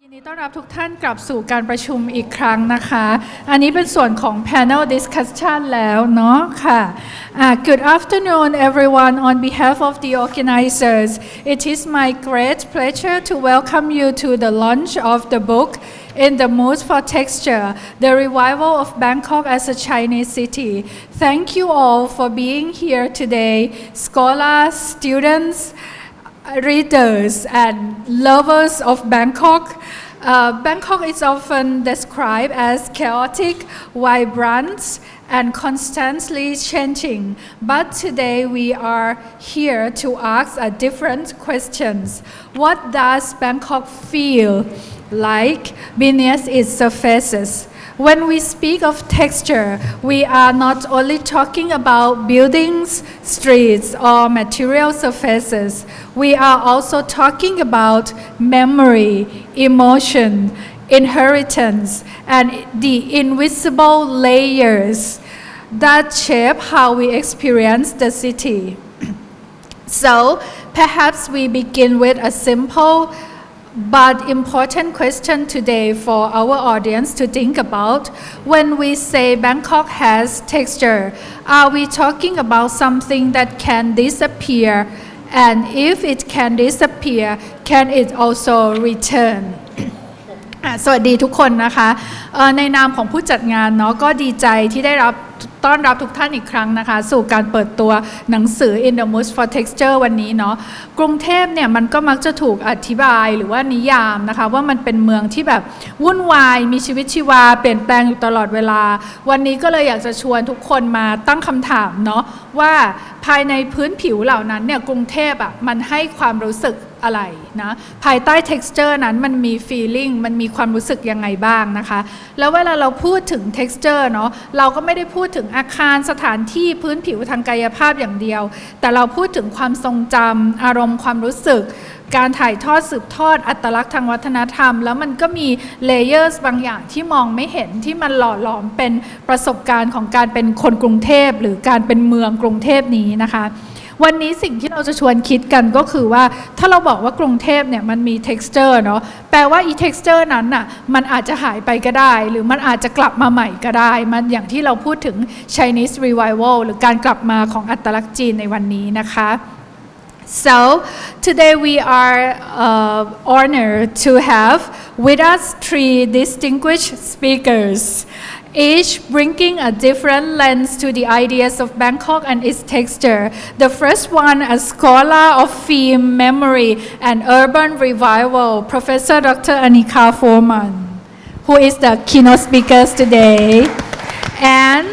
ยินดีต้อนรับทุกท่านกลับสู่การประชุมอีกครั้งนะคะอันนี้เป็นส่วนของ panel discussion แล้วเนาะค่ะ Good afternoon everyone on behalf of the organizers it is my great pleasure to welcome you to the launch of the book In the Mood for Texture The Revival of Bangkok as a Chinese City Thank you all for being here today scholars students readers and lovers of Bangkok. Bangkok is often described as chaotic, vibrant, and constantly changing. But today we are here to ask a different questions. What does Bangkok feel like beneath its surfaces? When we speak of texture, we are not only talking about buildings, streets, or material surfaces. We are also talking about memory, emotion, inheritance, and the invisible layers that shape how we experience the city. So, perhaps we begin with a simple but important question today for our audience to think about. When we say Bangkok has texture, are we talking about something that can disappear? And if it can disappear, can it also return? สวัสดีทุกคนนะคะในนามของผู้จัดงานเนาะก็ดีใจที่ได้ต้อนรับทุกท่านอีกครั้งนะคะสู่การเปิดตัวหนังสือ In the Mood for Texture วันนี้เนาะกรุงเทพเนี่ยมันก็มักจะถูกอธิบายหรือว่านิยามนะคะว่ามันเป็นเมืองที่แบบวุ่นวายมีชีวิตชีวาเปลี่ยนแปลงอยู่ตลอดเวลาวันนี้ก็เลยอยากจะชวนทุกคนมาตั้งคำถามเนาะว่าภายในพื้นผิวเหล่านั้นเนี่ยกรุงเทพอ่ะมันให้ความรู้สึกอะไรนะภายใต้ texture นั้นมันมี feeling มันมีความรู้สึกยังไงบ้างนะคะแล้วเวลาเราพูดถึง texture เนาะเราก็ไม่ได้พูดถึงอาคารสถานที่พื้นผิวทางกายภาพอย่างเดียวแต่เราพูดถึงความทรงจำอารมณ์ความรู้สึกการถ่ายทอดสืบทอดอัตลักษณ์ทางวัฒนธรรมแล้วมันก็มี layers บางอย่างที่มองไม่เห็นที่มันหล่อหลอมเป็นประสบการณ์ของการเป็นคนกรุงเทพหรือการเป็นเมืองกรุงเทพนี้นะคะวันนี้สิ่งที่เราจะชวนคิดกันก็คือว่าถ้าเราบอกว่ากรุงเทพเนี่ยมันมี texture เนาะแปลว่า texture นั้นน่ะมันอาจจะหายไปก็ได้หรือมันอาจจะกลับมาใหม่ก็ได้มันอย่างที่เราพูดถึง Chinese revival หรือการกลับมาของอัตลักษณ์จีนในวันนี้นะคะ So today we are honored to have with us three distinguished speakers each bringing a different lens to the ideas of Bangkok and its texture. The first one, a scholar of film, memory, and urban revival, Professor Dr. Arnika Fuhrmann, who is the keynote speaker today, and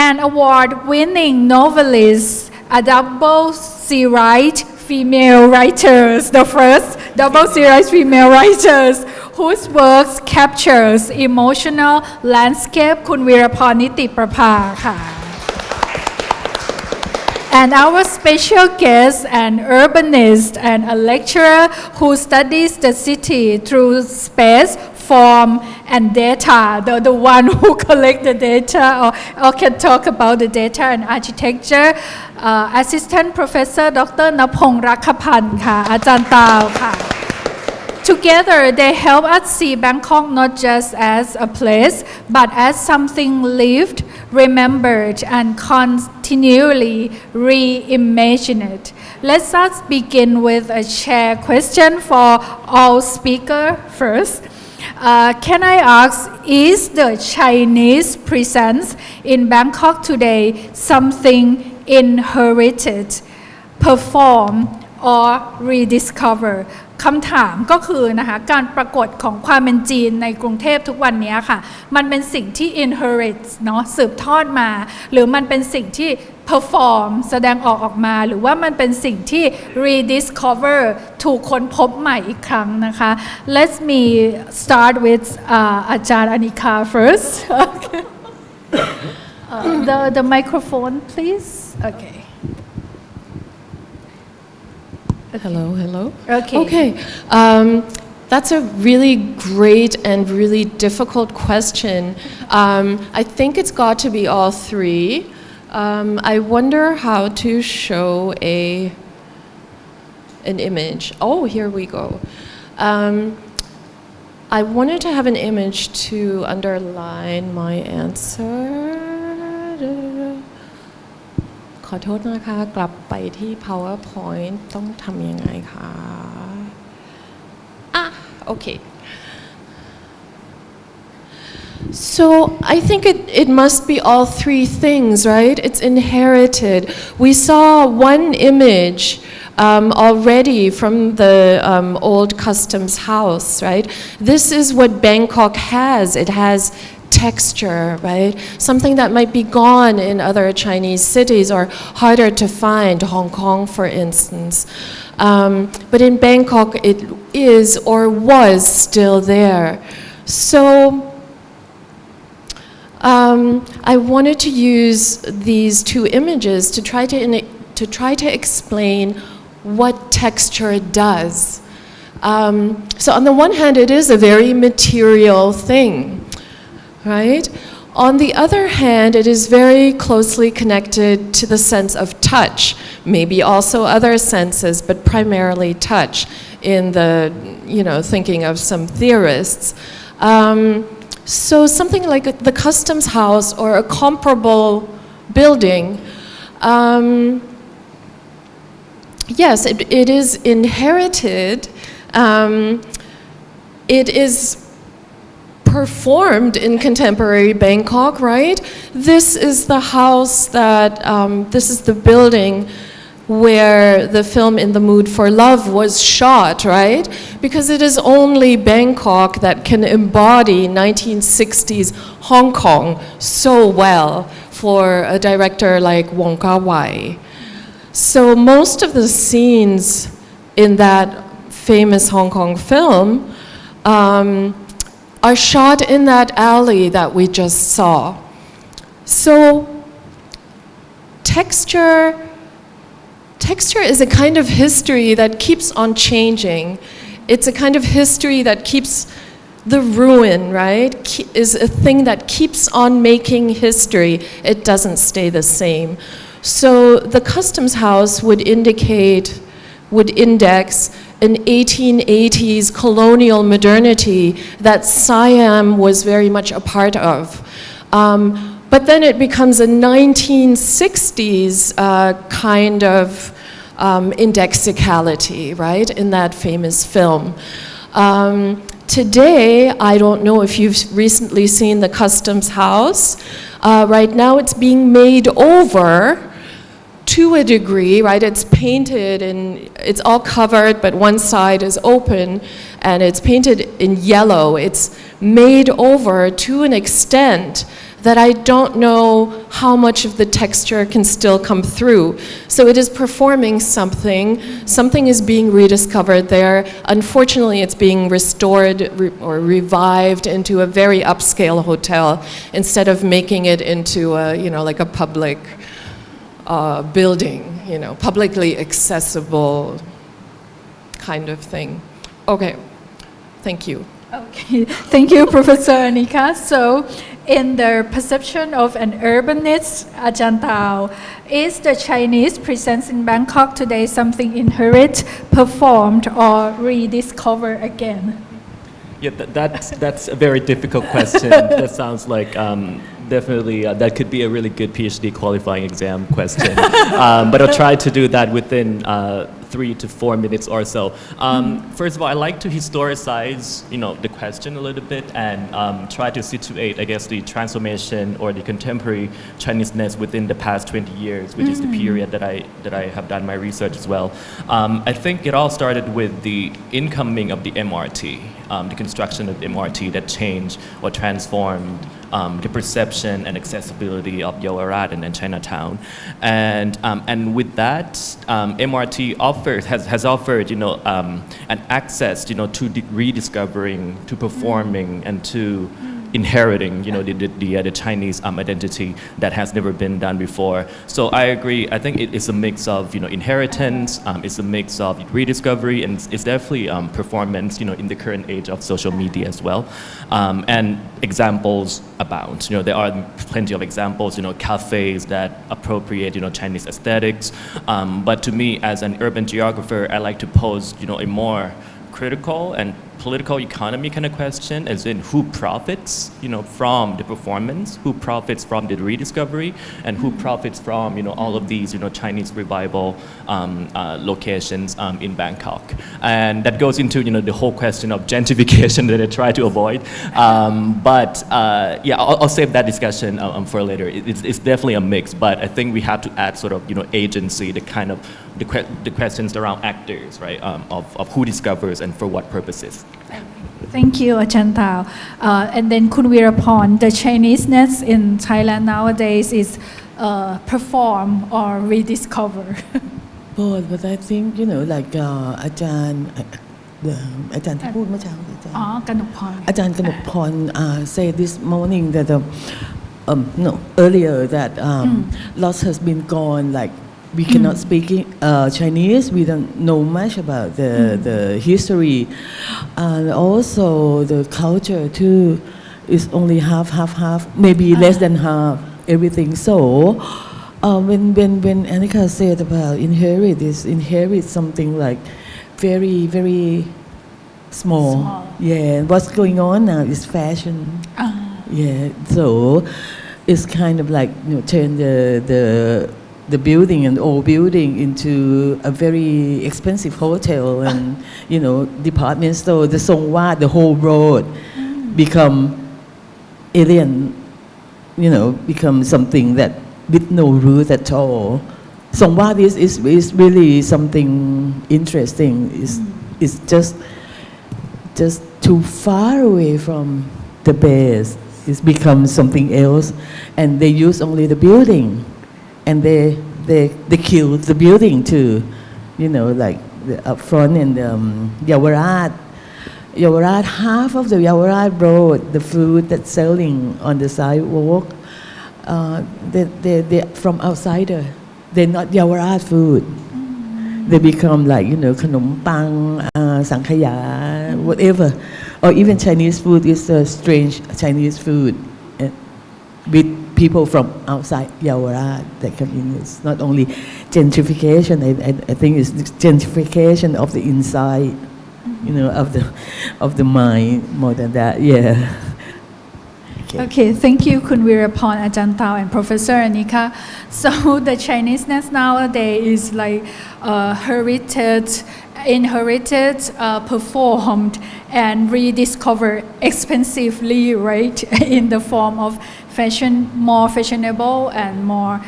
an award-winning novelist, a double series female writers, the first double series female writers whose works captures emotional landscape คุณ Veeraporn Nitiprapha ค่ะ And our special guest, an urbanist and a lecturer who studies the city through space, form, and data, the one who collect the data or can talk about the data and architecture, Assistant Professor Dr. Napong Rugkhapan ค่ะอาจารย์ตาวค่ะTogether, they help us see Bangkok not just as a place, but as something lived, remembered, and continually reimagined. Let's us begin with a shared question for all speakers first. Can I ask, is the Chinese presence in Bangkok today something inherited, performed, or rediscovered?คำถามก็คือนะคะการปรากฏของความเป็นจีนในกรุงเทพทุกวันนี้ค่ะมันเป็นสิ่งที่ inherit เนาะสืบทอดมาหรือมันเป็นสิ่งที่ perform แสดงออกมาหรือว่ามันเป็นสิ่งที่ rediscover ถูกค้นพบใหม่อีกครั้งนะคะ Let me start with อาจารย์ Arnika first the microphone please Okay.Hello. Okay. That's a really great and really difficult question. I think it's got to be all three. I wonder how to show an image. Oh, here we go. I wanted to have an image to underline my answer ขอโทษนะคะกลับไปที่ PowerPoint ต้องทำยังไงคะokay So I think it must be all three things, right? It's inherited. We saw one image already from the old customs house, right? This is what Bangkok has. It has texture, right? Something that might be gone in other Chinese cities or harder to find, Hong Kong, for instance. But in Bangkok, it is or was still there. So I wanted to use these two images to try to explain what texture does. So on the one hand, it is a very material thing, right? On the other hand, it is very closely connected to the sense of touch, maybe also other senses, but primarily touch in the, thinking of some theorists. So something like the customs house or a comparable building, yes, it is inherited. It is performed in contemporary Bangkok, right? This is the house that, this is the building where the film In the Mood for Love was shot, right? Because it is only Bangkok that can embody 1960s Hong Kong so well for a director like Wong Kar-wai. So most of the scenes in that famous Hong Kong film are shot in that alley that we just saw. So texture is a kind of history that keeps on changing. It's a kind of history that keeps the ruin, right? Is a thing that keeps on making history. It doesn't stay the same. So the customs house would index an 1880s colonial modernity that Siam was very much a part of. But then it becomes a 1960s kind of indexicality, right, in that famous film. Today, I don't know if you've recently seen the Customs House. Right now it's being made over to a degree, right? It's painted and it's all covered, but one side is open and it's painted in yellow. It's made over to an extent that I don't know how much of the texture can still come through. So it is performing something. Something is being rediscovered there. Unfortunately, it's being restored or revived into a very upscale hotel instead of making it into a, like a public building, publicly accessible kind of thing. Okay, thank you. Okay, thank you, Professor Arnika. So, in the perception of an urbanist, Ajahn Tao, is the Chinese presence in Bangkok today something inherent, performed, or rediscovered again? Yeah, that's a very difficult question. That sounds like definitely that could be a really good PhD qualifying exam question. But I'll try to do that within 3 to 4 minutes or so. First of all, I like to historicize, the question a little bit and try to situate, I guess, the transformation or the contemporary Chineseness within the past 20 years, which is the period that I have done my research as well. I think it all started with the incoming of the MRT, the construction of the MRT that changed or transformed the perception and accessibility of Yaowarat and Chinatown, and with that, MRT has offered an access to rediscovering, to performing, and to inheriting the Chinese identity that has never been done before. So I agree. I think it is a mix of inheritance, it's a mix of rediscovery, and it's definitely performance in the current age of social media as well. And examples abound. There are plenty of examples. Cafes that appropriate Chinese aesthetics. But to me, as an urban geographer, I like to pose a more critical and political economy kind of question, as in who profits, from the performance, who profits from the rediscovery, and who profits from, all of these, Chinese revival locations in Bangkok. And that goes into, the whole question of gentrification that I try to avoid. But I'll save that discussion for later. It's definitely a mix, but I think we have to add sort of, agency, the kind of the questions around actors, right, of who discovers and for what purposes. Thank you, Ajahn Tao. And then Kun Veeraporn, the Chineseness in Thailand nowadays is perform or rediscover. Both, but I think, like อาจารย์ที่พูดเมื่อเช้าอาจารย์ กนกพร อาจารย์กนกพร said this morning that earlier that lots has been gone, like we cannot speak Chinese, we don't know much about the history, and also the culture too is only half, maybe less than half everything. So when Arnika said about inherit something like very, very small. Yeah, what's going on now is fashion. Yeah, so it's kind of like turn the building, an old building, into a very expensive hotel and department store. The Songwat, the whole road become alien, become something that with no root at all. Songwat is really something interesting. It's just too far away from the base. It's become something else, and they use only the building, and they kill the building too, like the up front and Yavarat, half of the Yavarat road, the food that's selling on the sidewalk, they from outsider. They're not Yavarat food. They become like, khanom pang, sankhaya, whatever. Or even Chinese food is a strange Chinese food with people from outside Yavarat that come in. It's not only gentrification, I think it's gentrification of the inside, of the mind more than that, yeah. Okay, thank you, Kun Veeraporn, Ajahn Tao, and Professor Arnika. So the Chineseness nowadays is like inherited, performed, and rediscovered expensively, right, in the form of fashion, more fashionable and more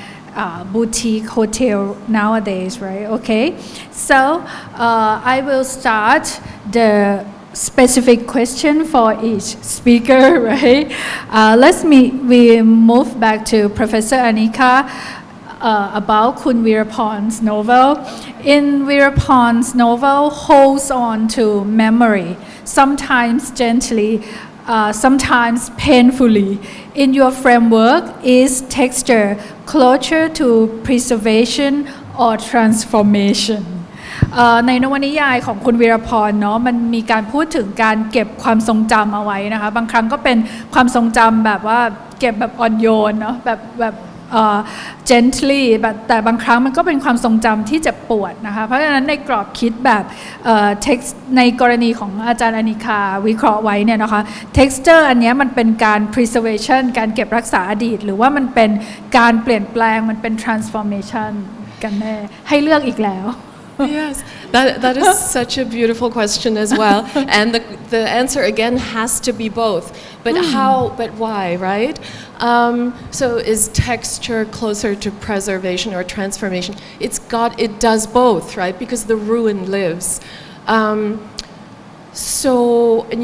boutique hotel nowadays, right? Okay, so I will start the specific question for each speaker, right? We move back to Professor Arnika about Kun Veeraporn's novel. In Veeraporn's novel, holds on to memory, sometimes gently, sometimes painfully. In your framework, is texture closer to preservation or transformation? ในนวนิยายของคุณวีรพรเนาะมันมีการพูดถึงการเก็บความทรงจำเอาไว้นะคะบางครั้งก็เป็นความทรงจำแบบว่าเก็บแบบอ่อนโยนเนาะแบบ gently แต่บางครั้งมันก็เป็นความทรงจำที่เจ็บปวดนะคะเพราะฉะนั้นในกรอบคิดแบบ text ในกรณีของอาจารย์อนิคาวิเคราะห์ไว้เนี่ยนะคะ texture อันนี้มันเป็นการ preservation การเก็บรักษาอดีตหรือว่ามันเป็นการเปลี่ยนแปลงมันเป็น transformation กันแน่ให้เลือกอีกแล้วYes, that is such a beautiful question as well, and the answer again has to be both. But but why, right? So is texture closer to preservation or transformation? It does both, right? Because the ruin lives. And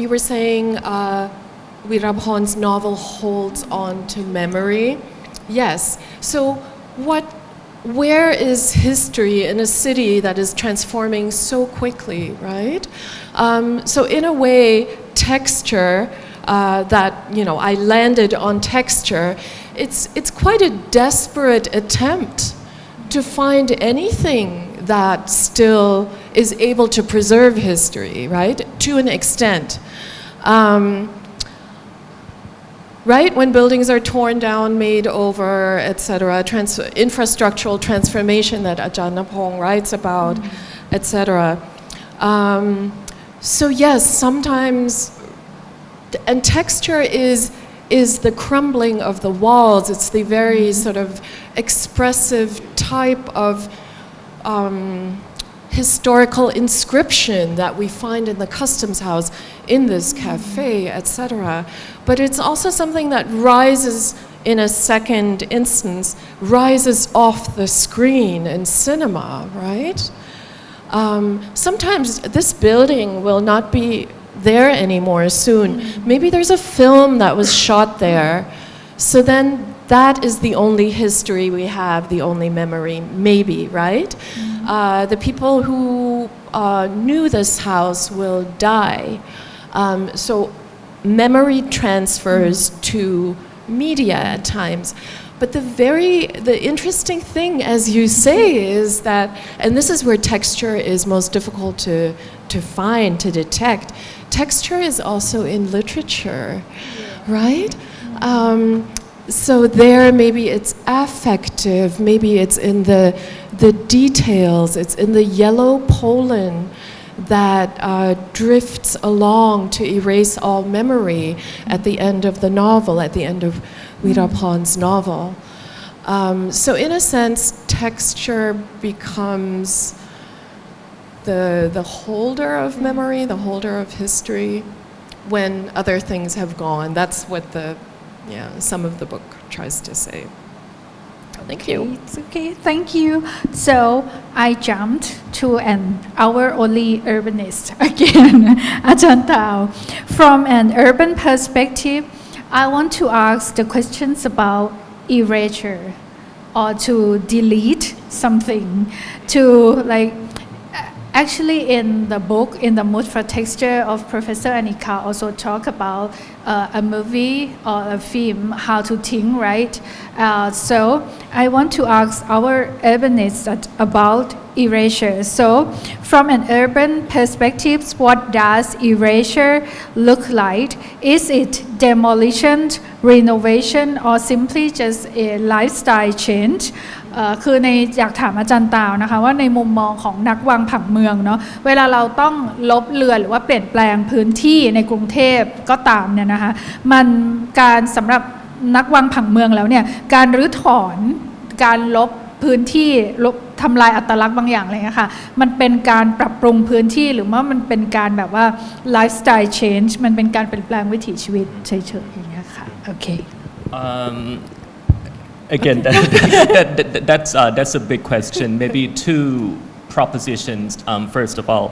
you were saying Veeraporn's novel holds on to memory. Yes. So where is history in a city that is transforming so quickly, right? So in a way, texture, that, I landed on texture, it's quite a desperate attempt to find anything that still is able to preserve history, right? To an extent. Right, when buildings are torn down, made over, etc., infrastructural transformation that Ajahn Napong writes about, etc. So yes, sometimes, and texture is the crumbling of the walls. It's the very sort of expressive type of historical inscription that we find in the customs house, in this cafe, etc. But it's also something that rises in a second instance, rises off the screen in cinema, right? Sometimes this building will not be there anymore soon. Maybe there's a film that was shot there. So then that is the only history we have, the only memory, maybe, right? The people who knew this house will die. So memory transfers to media at times. But the interesting thing, as you say, is that, and this is where texture is most difficult to find, to detect. Texture is also in literature, right? So there, maybe it's affective, maybe it's in the details, it's in the yellow pollen that drifts along to erase all memory at the end of the novel, at the end of Veeraporn's novel. So in a sense, texture becomes the holder of memory, the holder of history, when other things have gone. That's what some of the book tries to say. Thank you. It's okay, thank you. So I jumped to our only urbanist again, Ajahn Tao. From an urban perspective, I want to ask the questions about erasure or to delete something, to actually in the book, in the Mood for Texture of Professor Arnika also talk about a movie or a film, How to Think, right? So I want to ask our urbanists about erasure. So from an urban perspective, what does erasure look like? Is it demolition, renovation, or simply just a lifestyle change? คืออยากถามอาจารย์ตาวนะคะว่าในมุมมองของนักวางผังเมืองเนาะเวลาเราต้องลบเลือนหรือว่าเปลี่ยนแปลงพื้นที่ในกรุงเทพก็ตามเนี่ยนะคะมันการสำหรับนักวางผังเมืองแล้วเนี่ยการรื้อถอนการลบพื้นที่ลบทำลายอัตลักษณ์บางอย่างอะไรเงี้ยค่ะมันเป็นการปรับปรุงพื้นที่หรือว่ามันเป็นการแบบว่า lifestyle change มันเป็นการเปลี่ยนแปลงวิถีชีวิตเฉยๆอย่างเงี้ยค่ะโอเค Again, that's a big question. Maybe two propositions. First of all,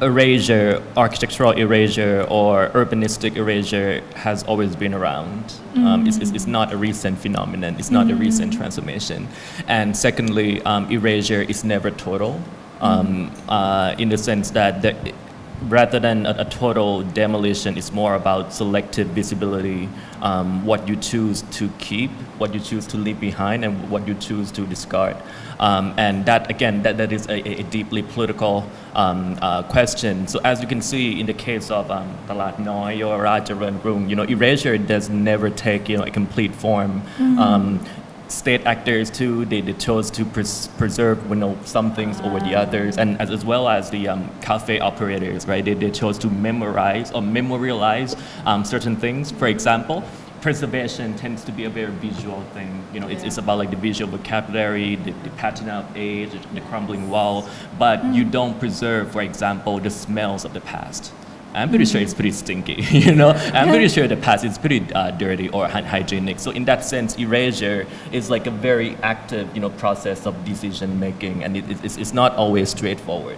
erasure, architectural erasure or urbanistic erasure has always been around. It's not a recent phenomenon. It's not a recent transformation. And secondly, erasure is never total, in the sense that rather than a total demolition, it's more about selective visibility, what you choose to keep, what you choose to leave behind, and what you choose to discard. And that, again, that is a deeply political question. So as you can see in the case of Talat Noi or Rajarunrung, erasure does never take a complete form. State actors too, they chose to preserve some things over the others, and as well as the cafe operators, right? They chose to memorize or memorialize certain things. For example, preservation tends to be a very visual thing. It's about the visual vocabulary, the pattern of age, the crumbling wall, but you don't preserve, for example, the smells of the past. I'm pretty sure it's pretty stinky, I'm pretty sure the past is pretty dirty or unhygienic. So in that sense, erasure is like a very active, process of decision making, and it's not always straightforward.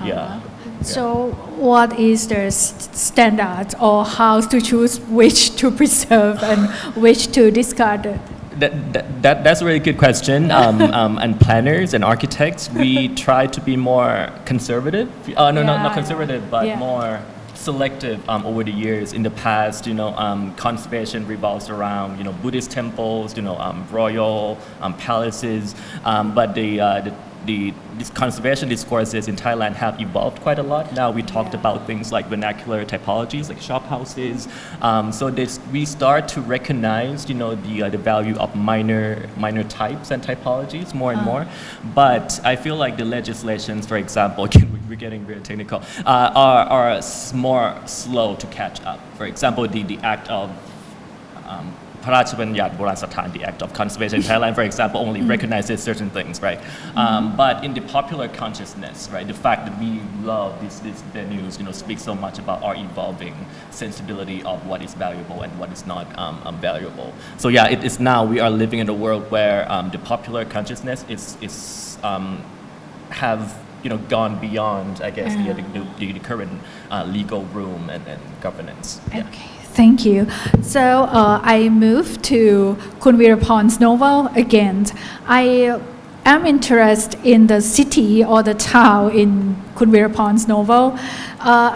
Yeah. So what is the standard or how to choose which to preserve and which to discard? That's a really good question. And planners and architects, we try to be more conservative. Not conservative, but more selective over the years. In the past, conservation revolves around Buddhist temples, royal palaces, but these conservation discourses in Thailand have evolved quite a lot. Now we talked about things like vernacular typologies, like shop houses. So we start to recognize, the value of minor types and typologies more and more. But I feel like the legislations, for example, again, we're we're getting very technical, are more slow to catch up. For example, the act of พระราชบัญญัติโบราณสถาน the act of conservation in Thailand, for example, only recognizes certain things, right? But in the popular consciousness, right, the fact that we love these venues, speaks so much about our evolving sensibility of what is valuable and what is not valuable. So yeah, it is now we are living in a world where the popular consciousness is have gone beyond, I guess, the current legal room and governance. Yeah. Okay. Thank you. So I move to Kun Veeraporn's novel again. I am interested in the city or the town in Kun Veeraporn's novel.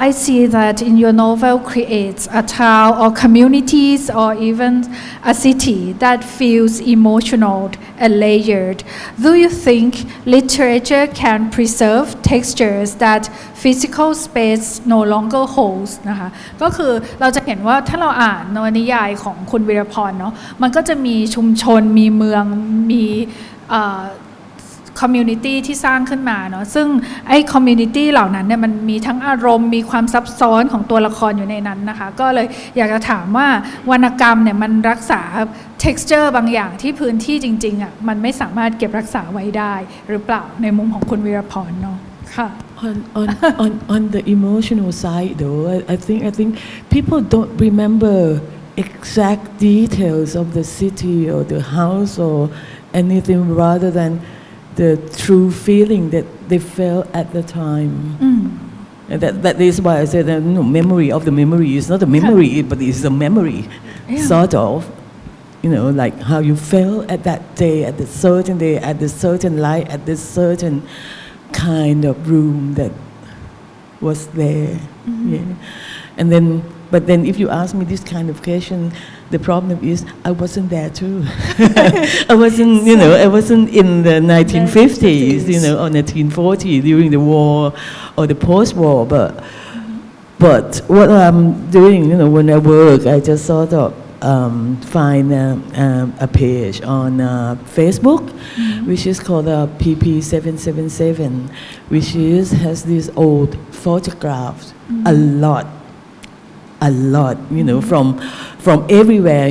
I see that in your novel creates a town or communities or even a city that feels emotional and layered. Do you think literature can preserve textures that physical space no longer holds นะคะก็คือเราจะเห็นว่าถ้าเราอ่านนวนิยายของคุณวีรพรเนาะมันก็จะมีชุมชนมีเมืองมีคอมมูนิตี้ที่สร้างขึ้นมาเนาะซึ่งไอ้คอมมูนิตี้เหล่านั้นเนี่ยมันมีทั้งอารมณ์มีความซับซ้อนของตัวละครอยู่ในนั้นนะคะก็เลยอยากจะถามว่าวรรณกรรมเนี่ยมันรักษา texture บางอย่างที่พื้นที่จริงๆอ่ะมันไม่สามารถเก็บรักษาไว้ได้หรือเปล่าในมุมของคุณวีรพรเนาะค่ะ on the emotional side though I think people don't remember exact details of the city or the house or anything rather than the true feeling that they felt at the time. And that is why I said that memory of the memory is not a memory, but it's a memory, sort of. Like how you felt at that day, at the certain day, at the certain light, at this certain kind of room that was there. Yeah. But then if you ask me this kind of question, the problem is I wasn't there too. I wasn't in the 1950s, or 1940s during the war or the post-war. But what I'm doing, when I work, I just sort of find a page on Facebook, which is called PP777, which has these old photographs, a lot, from everywhere,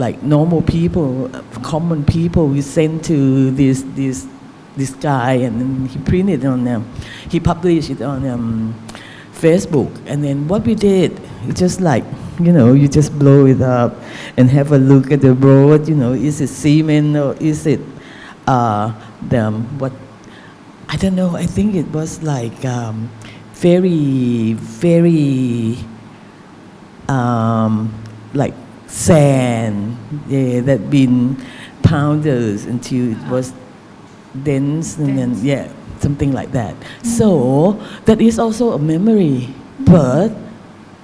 like normal people, common people, we send to this guy, and then he printed on he published it on Facebook, and then what we did, it's just like, you just blow it up and have a look at the road, is it cement or is it what, I don't know, I think it was like very, very like sand, that been pounded until it was dense, and then something like that. So that is also a memory, but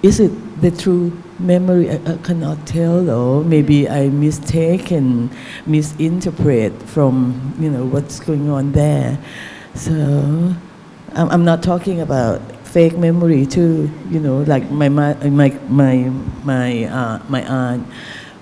is it the true memory? I cannot tell, though. Maybe I mistake and misinterpret from what's going on there. So I'm not talking about fake memory too, like my aunt,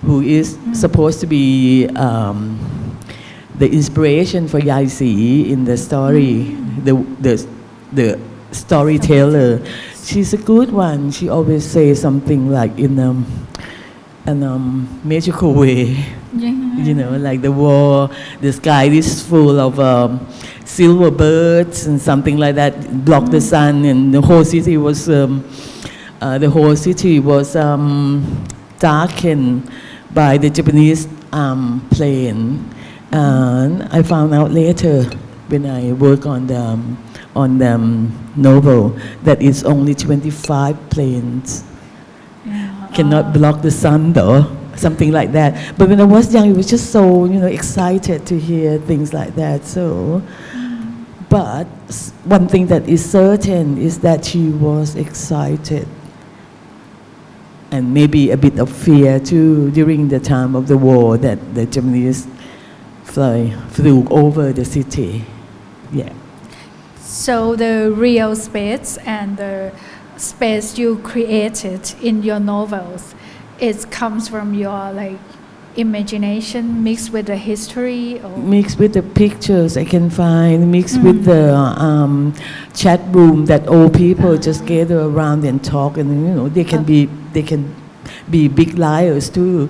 who is supposed to be the inspiration for Yai Si in the story, the storyteller. She's a good one. She always says something like in a magical way. Like the war, the sky is full of silver birds and something like that, block the sun, and the whole city was darkened by the Japanese plane. And I found out later when I work on the novel that it's only 25 planes. Cannot block the sun though. Something like that. But when I was young, it was just so, excited to hear things like that. So, but one thing that is certain is that she was excited, and maybe a bit of fear too during the time of the war that the Japanese flew over the city. Yeah. So the real space and the space you created in your novels, it comes from your imagination mixed with the history or mixed with the pictures I can find, mixed with the chat room that old people just gather around and talk, and they can be big liars too.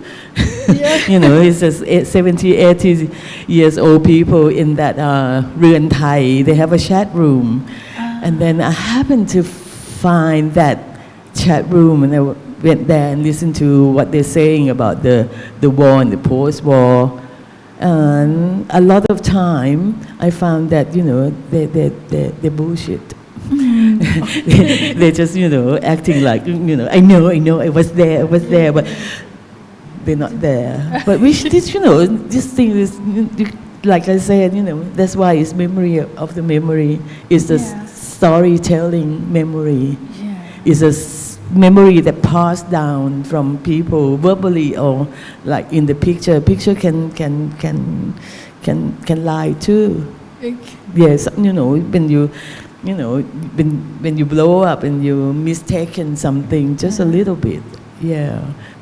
It's just 70, 80 years old people in that เรือนไทย they have a chat room, and then I happened to find that chat room, and I went there and listened to what they're saying about the war and the post-war. And a lot of time, I found that they bullshit. They're just acting like I know I was there, but they're not there. But this thing is like I said, that's why it's memory of the memory. It's the storytelling memory. It's a memory that passed down from people verbally or like in the picture. Picture can lie too. Yes, when you blow up and you mistaken something just a little bit,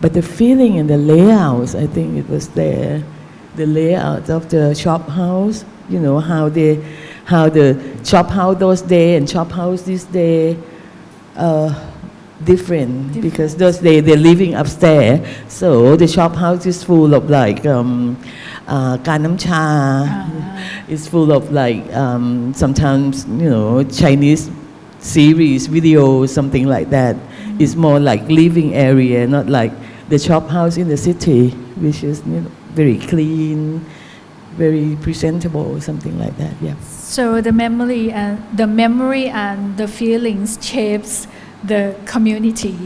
but the feeling and the layouts, I think it was there. The layout of the shop house, how the shop house those day and shop house this day different because those days they're living upstairs, so the shop house is full of like การน้ำชา it's full of like sometimes Chinese series videos, something like that. It's more like living area, not like the shop house in the city, which is very clean, very presentable, something like that. so the memory and the feelings shapes the community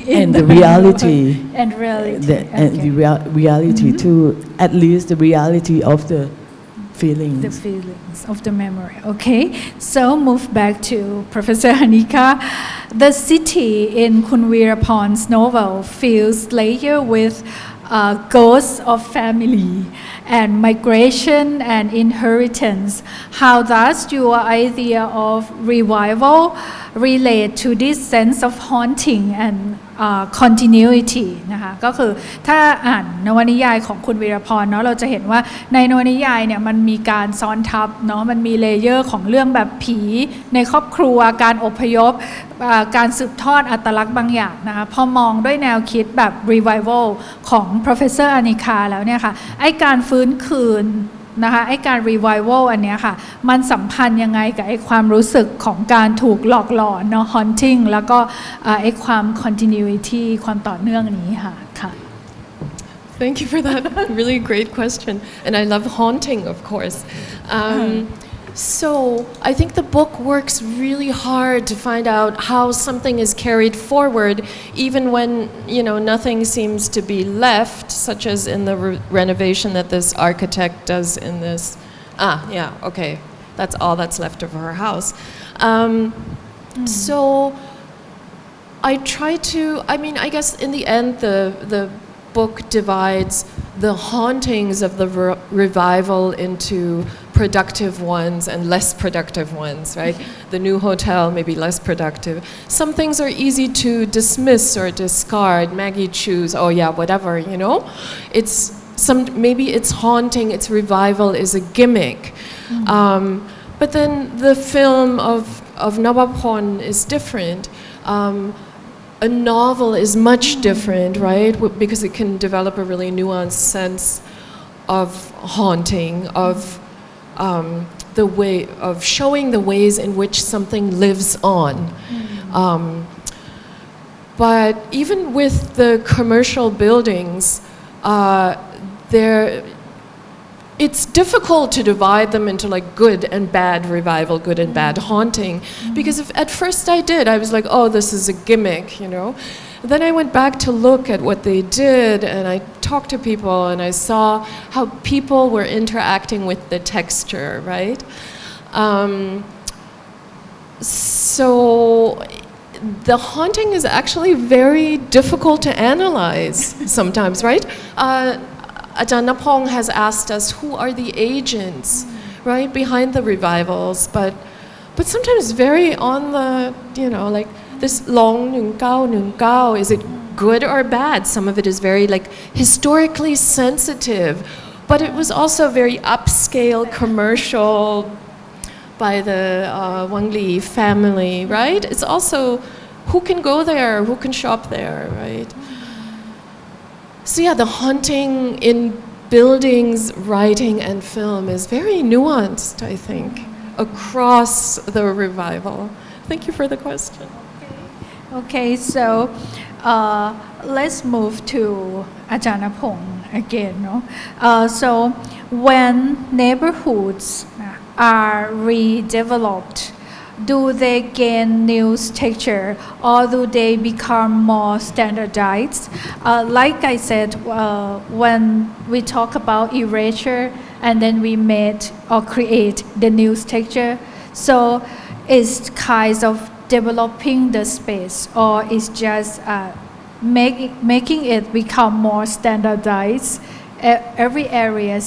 and the reality and reality and the reality too, at least the reality of the feelings of the memory. Okay, so move back to Professor Arnika. The city in Kun Veeraporn's novel feels layered with ghosts of family and migration and inheritance. How does your idea of revival relate to this sense of haunting and continuity นะคะก็คือถ้าอ่านนวนิยายของคุณวีรพรเนาะเราจะเห็นว่าในนวนิยายเนี่ยมันมีการซ้อนทับเนาะมันมีเลเยอร์ของเรื่องแบบผีในครอบครัวการอพยพการสืบทอดอัตลักษณ์บางอย่างนะคะพอมองด้วยแนวคิดแบบ revival ของ Professor Arnika แล้วเนี่ยค่ะไอ้การฟื้นคืนนะคะไอ้การ revival อันเนี้ยค่ะมันสัมพันธ์ยังไงกับไอ้ความรู้สึกของการถูกหลอกหลอนเนาะ haunting แล้วก็ไอ้ความ continuity ความต่อเนื่องนี้ค่ะค่ะ Thank you for that really great question, and I love haunting, of course. So I think the book works really hard to find out how something is carried forward, even when nothing seems to be left, such as in the renovation that this architect does in this. Okay, that's all that's left of her house. So I try to. I guess in the end, the book divides the hauntings of the revival into productive ones and less productive ones, right? The new hotel may be less productive. Some things are easy to dismiss or discard. Maggie choose, whatever, maybe it's haunting, its revival is a gimmick. But then the film of Veeraporn is different. A novel is much different, right? Because it can develop a really nuanced sense of haunting, of the way of showing the ways in which something lives on. But even with the commercial buildings, it's difficult to divide them into like good and bad revival, good and bad haunting, because at first I did. I was like, oh, this is a gimmick, Then I went back to look at what they did, and I talked to people, and I saw how people were interacting with the texture, right? So the haunting is actually very difficult to analyze sometimes, right? Ajahn Napong has asked us who are the agents, right, behind the revivals, but sometimes very on the, this long 1919, is it good or bad? Some of it is very like historically sensitive, but it was also very upscale commercial by the Wang Li family, right? It's also who can go there, who can shop there, right? So yeah, the haunting in buildings, writing, and film is very nuanced, I think, across the revival. Thank you for the question. Okay, so let's move to Ajahn Napong again. No? So when neighborhoods are redeveloped, do they gain new texture or do they become more standardized? Like I said, when we talk about erasure and then we made or create the new texture, so it's kind of developing the space or it's just making it become more standardized. Every area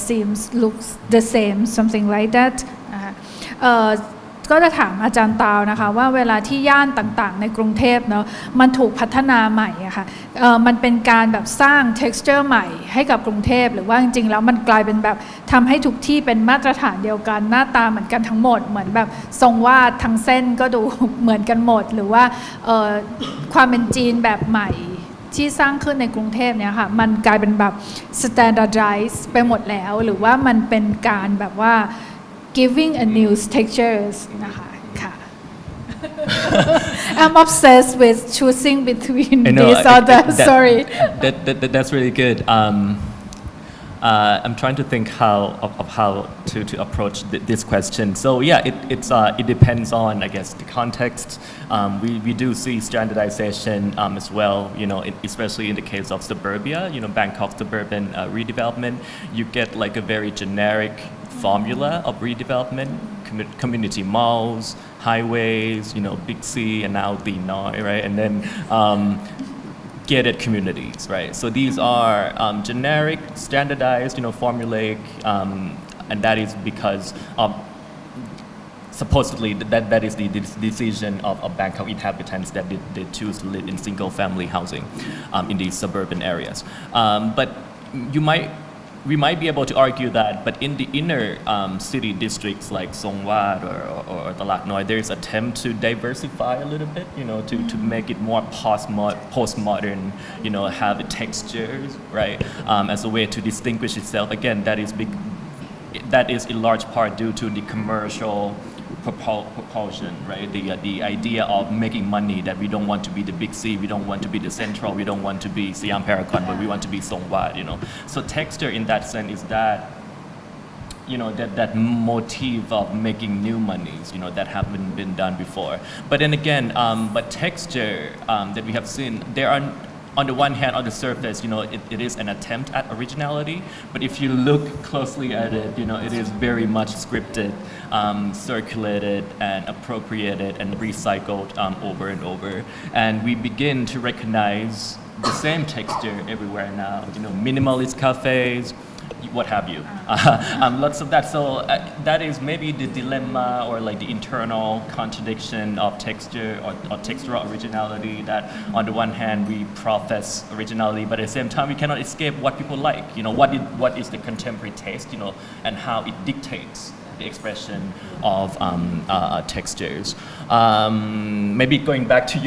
looks the same, something like that. ก็จะถามอาจารย์ตาวนะคะว่าเวลาที่ย่านต่างๆในกรุงเทพเนาะมันถูกพัฒนาใหม่อะค่ะมันเป็นการแบบสร้าง texture ใหม่ให้กับกรุงเทพหรือว่าจริงๆแล้วมันกลายเป็นแบบทำให้ทุกที่เป็นมาตรฐานเดียวกันหน้าตาเหมือนกันทั้งหมดเหมือนแบบทรงวาดทั้งเส้นก็ดูเหมือนกันหมดหรือว่าความเป็นจีนแบบใหม่ที่สร้างขึ้นในกรุงเทพเนี่ยค่ะมันกลายเป็นแบบ standardize ไปหมดแล้วหรือว่ามันเป็นการแบบว่าgiving a new textures นะคะค่ะ I'm obsessed with choosing between this or that. Sorry. That's really good. I'm trying to think how to approach this question. So yeah, it depends on, I guess, the context. We do see standardization as well. You know, especially in the case of suburbia. You know, Bangkok suburban redevelopment. You get like a very generic formula of redevelopment, community malls, highways, you know, Big C and now the Noi, right? And then gated communities, right? So these are generic, standardized, you know, formulaic, and that is because of supposedly that is the decision of Bangkok inhabitants that they choose to live in single-family housing in these suburban areas. But we might be able to argue that, but in the inner city districts like Songwat or Talat Noi, there is an attempt to diversify a little bit, you know, to make it more postmodern, you know, have the textures, right, as a way to distinguish itself. Again, that is in large part due to the commercial propulsion, right? The idea of making money, that we don't want to be the Big C, we don't want to be the Central, we don't want to be Siam Paragon, but we want to be Songwat, you know. So texture in that sense is that, you know, that motif of making new monies, you know, that haven't been done before. But then again, but texture that we have seen, there are, on the one hand, on the surface, you know, it is an attempt at originality, but if you look closely at it, you know, it is very much scripted, circulated and appropriated and recycled over and over. And we begin to recognize the same texture everywhere now, you know, minimalist cafes, what have you. Lots of that. So that is maybe the dilemma or like the internal contradiction of texture or textural originality, that on the one hand we profess originality, but at the same time we cannot escape what people like. You know, what is the contemporary taste, you know, and how it dictates the expression of textures. Maybe going back to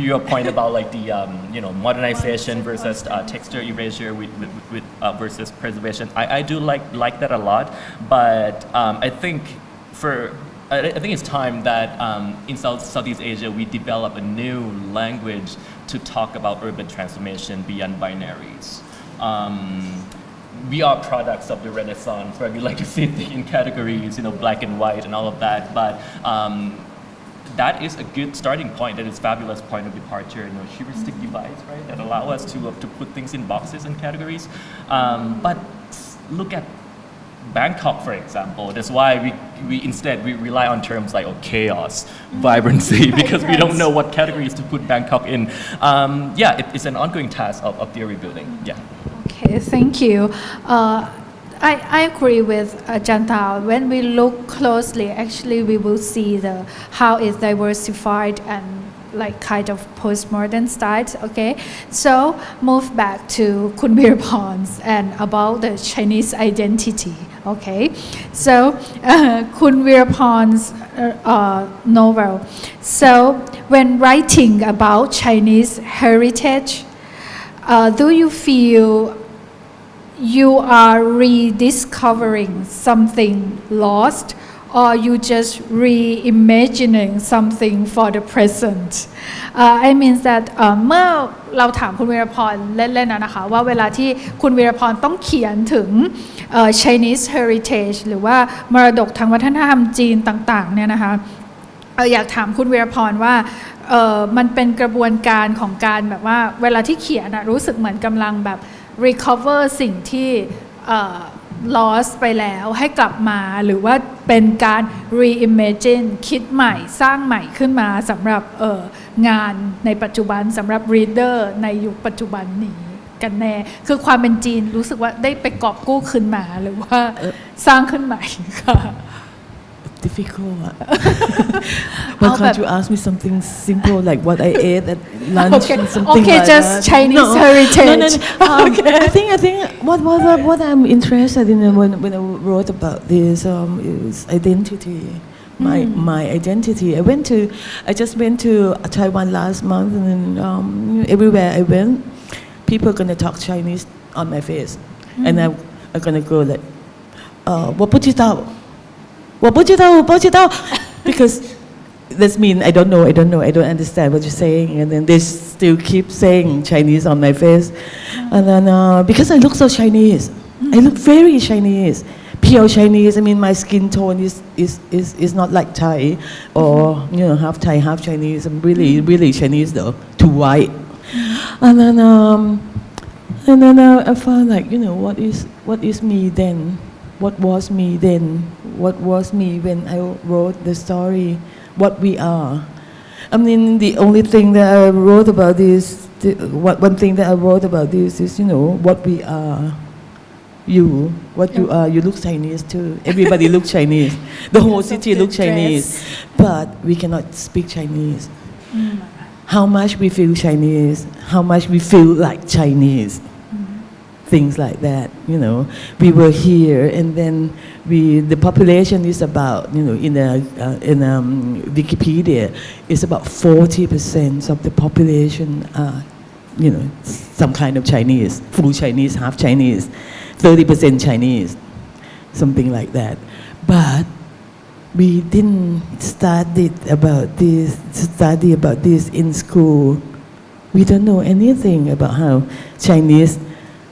your point about like the you know, modernization versus texture erasure with versus preservation. I do like that a lot, but I think it's time that in Southeast Asia we develop a new language to talk about urban transformation beyond binaries. We are products of the Renaissance, where we like to see things in categories, you know, black and white and all of that. But that is a good starting point. That is fabulous point of departure. You know, heuristic device, right, that allow us to put things in boxes and categories. But look at Bangkok, for example. That's why we instead rely on terms like chaos, vibrancy, because we don't know what categories to put Bangkok in. Yeah, it's an ongoing task of theory building. Yeah. Okay, thank you. I agree with Ajahn Tao. When we look closely, actually we will see how it's diversified and like kind of postmodern style. Okay, so move back to Kun Veeraporn's and about the Chinese identity. Okay, so Kun Veeraporn's novel. So when writing about Chinese heritage, do you feel you are rediscovering something lost, or you just reimagining something for the present? I mean that เมื่อเราถามคุณวีรพรเล่นๆนะคะว่าเวลาที่คุณวีรพรต้องเขียนถึงChinese heritage หรือว่ามรดกทางวัฒนธรรมจีนต่างๆเนี่ยนะคะอยากถามคุณวีรพรว่ามันเป็นกระบวนการของการแบบว่าเวลาที่เขียนรู้สึกเหมือนกำลังแบบ recover สิ่งที่lost ไปแล้วให้กลับมาหรือว่าเป็นการ reimagine คิดใหม่สร้างใหม่ขึ้นมาสำหรับงานในปัจจุบันสำหรับ reader ในยุคปัจจุบันนี้กันแน่คือความเป็นจีนรู้สึกว่าได้ไปกอบกู้ขึ้นมาหรือว่าสร้างขึ้นใหม่ค่ะ difficult. Why can't you ask me something simple like what I ate at lunch and something okay, like just that? Chinese heritage. No. Okay. I think what I'm interested in when I wrote about this is identity. My identity. I just went to Taiwan last month, and then, everywhere I went, people are gonna talk Chinese on my face, and I'm gonna go like, 我不知道 because this means I don't know, I don't understand what you're saying, and then they still keep saying Chinese on my face, and then because I look so Chinese, I look very Chinese, pure Chinese. I mean, my skin tone is not like Thai or half Thai, half Chinese. I'm really Chinese though, too white, and then I found like what is me then. What was me then? What was me when I wrote the story? What we are. I mean, the only thing that I wrote about this, one thing that I wrote about this is, what we are. What you are. You look Chinese too. Everybody looks Chinese. The whole city looks Chinese. But we cannot speak Chinese. How much we feel Chinese, how much we feel like Chinese. Things like that, we were here, and then the population is about, in Wikipedia, is about 40% of the population are, some kind of Chinese, full Chinese, half Chinese, 30% Chinese, something like that. But we didn't study about this in school. We don't know anything about how Chinese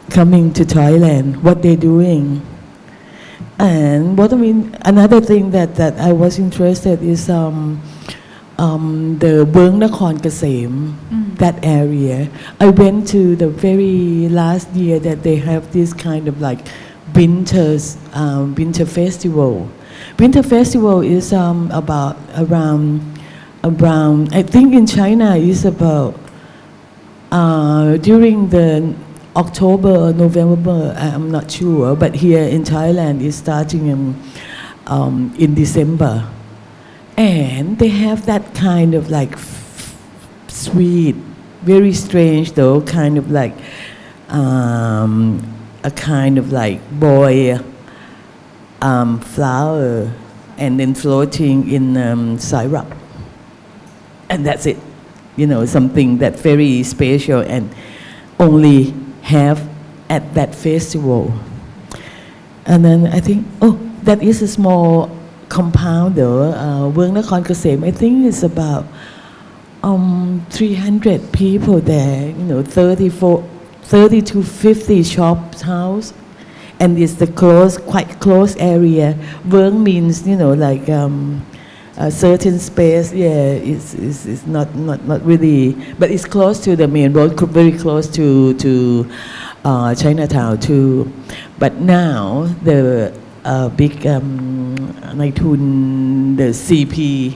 coming to Thailand, what they're doing. And another thing that I was interested is the Veeraporn that area. I went to the very last year that they have this kind of like winter festival. Winter festival is about around I think in China is about during the October or November, I'm not sure, but here in Thailand it's starting in December. And they have that kind of like sweet, very strange though, kind of like a kind of like boil flour and then floating in syrup. And that's it. Something that's very special and only have at that festival. And then I think, that is a small compound though. Veeraporn I think it's about 300 people there, 30 to 50 shops, house, and it's the quite close area. Veung means, like a certain space, it's not really, but it's close to the main road, very close to Chinatown too. But now the big Naitun, the CP,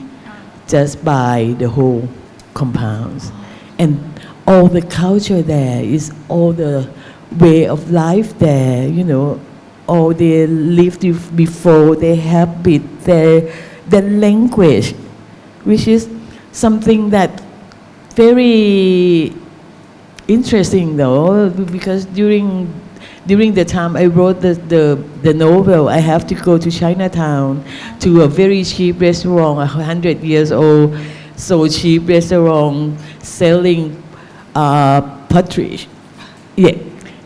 just buy the whole compounds, and all the culture there is all the way of life there. All they lived before, their habit, their language, which is something that very interesting though, because during the time I wrote the novel, I have to go to Chinatown to a very cheap restaurant, 100 years old, so cheap restaurant selling pottery. Yeah.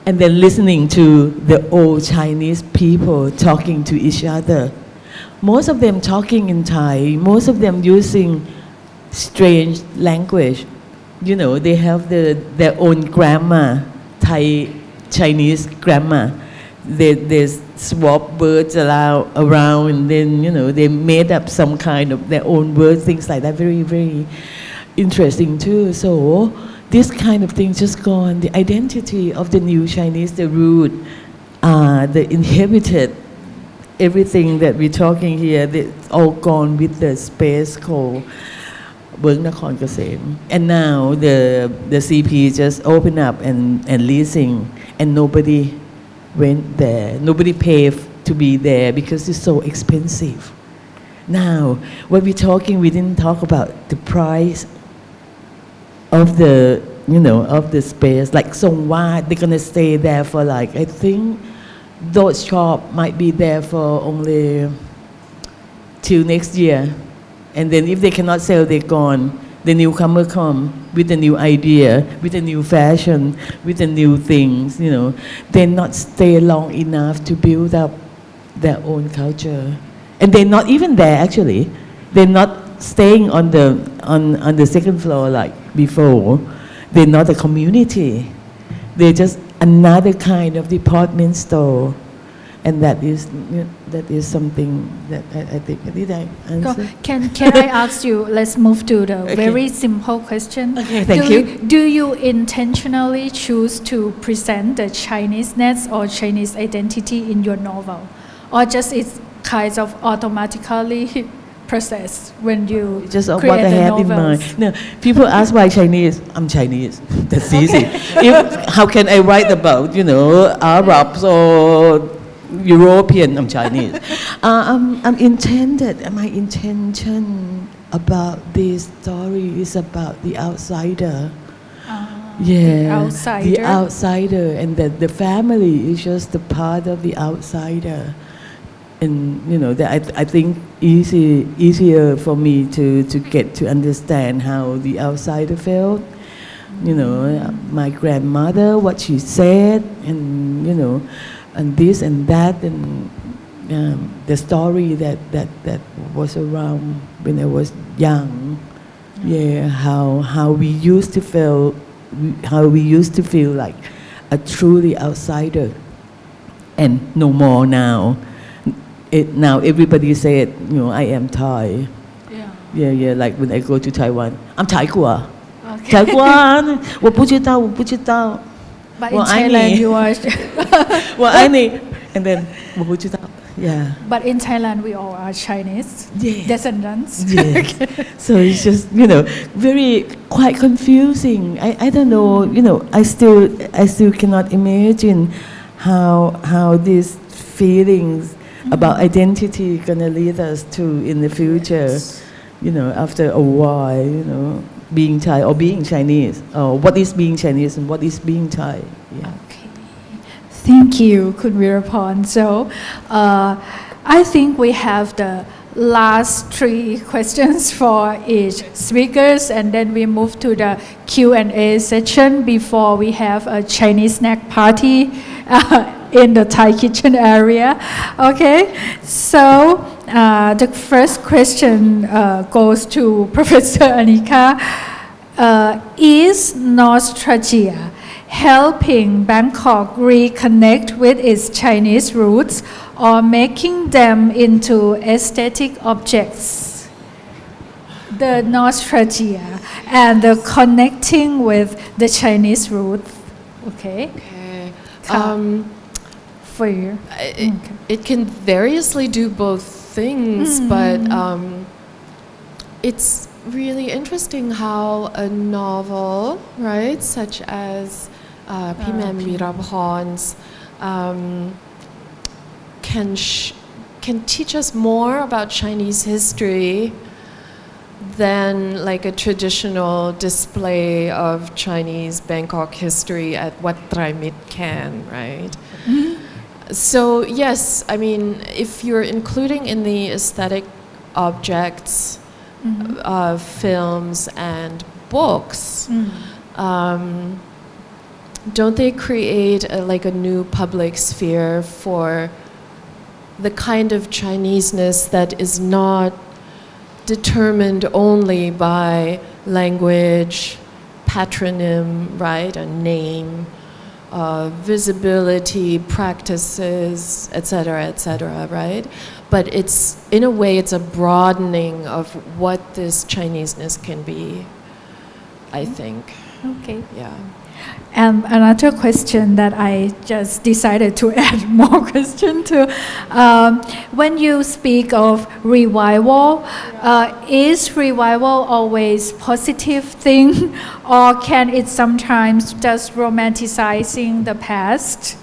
And then listening to the old Chinese people talking to each other. Most of them talking in Thai, most of them using strange language. You know, they have their own grammar, Thai Chinese grammar. They swap words around and then, you know, they made up some kind of their own words, things like that. Very, very interesting too. So this kind of thing just gone. The identity of the new Chinese, the root, the inhabited, everything that we're talking here, it's all gone with the space called Nakhon Kasem. And now the CP just opened up and leasing, and nobody went there. Nobody paid to be there because it's so expensive. Now, when we're talking, we didn't talk about the price of the, you know, of the space. Like Songwat, they're gonna stay there for like, I think those shop might be there for only till next year. And then if they cannot sell, they're gone. The newcomer come with a new idea, with a new fashion, with the new things, you know. They not stay long enough to build up their own culture. And they're not even there actually. They're not staying on the second floor like before. They're not a community. They're just another kind of department store. And that is something that I think. Did I answer? Can I ask you, let's move to the very simple question. Okay, thank you. Do you intentionally choose to present the Chineseness or Chinese identity in your novel? Or just it's kind of automatically processed when you just create what I the had in novels? mind. No, people ask why Chinese. I'm Chinese. That's easy. How can I write about, you know, Arabs or European? I'm Chinese. I'm intended. My intention about this story is about the outsider. The outsider. The outsider, and that the family is just a part of the outsider. And you know, that I think easier for me to get to understand how the outsider felt. You know, my grandmother, what she said, and you know, and this and that, and the story that was around when I was young. Yeah, how we used to feel like a truly outsider, and no more now. Now everybody said, you know, I am Thai. Yeah. Like when I go to Taiwan, I'm Thai Gua. Taiwan, 我不知道. But in Thailand you are. And then 我不知道. Yeah. But in Thailand we all are Chinese descendants. Yes. So it's just, you know, quite confusing. I don't know, you know, I still cannot imagine how these feelings about identity gonna lead us to in the future, you know, after a while, you know, being Thai or being Chinese, or what is being Chinese and what is being Thai. Yeah. Okay. Thank you, Kun Veeraporn. So, I think we have the last 3 questions for each speakers, and then we move to the Q&A section before we have a Chinese snack party in the Thai kitchen area. Okay, so the first question goes to Professor Arnika. Is nostalgia helping Bangkok reconnect with its Chinese roots or making them into aesthetic objects? The nostalgia and the connecting with the Chinese roots. Okay. For you. It can variously do both things, but it's really interesting how a novel, right, such as Piman Veeraporn's, can teach us more about Chinese history than like a traditional display of Chinese Bangkok history at Wat Traimit can, right? So yes, I mean, if you're including in the aesthetic objects, films and books, don't they create like a new public sphere for the kind of Chineseness that is not determined only by language, patronym, right, a name, visibility, practices, etc., right? But it's, in a way, it's a broadening of what this Chineseness can be, I think. Okay. Yeah. And another question that I just decided to add more question to. When you speak of revival, is revival always positive thing, or can it sometimes just romanticizing the past?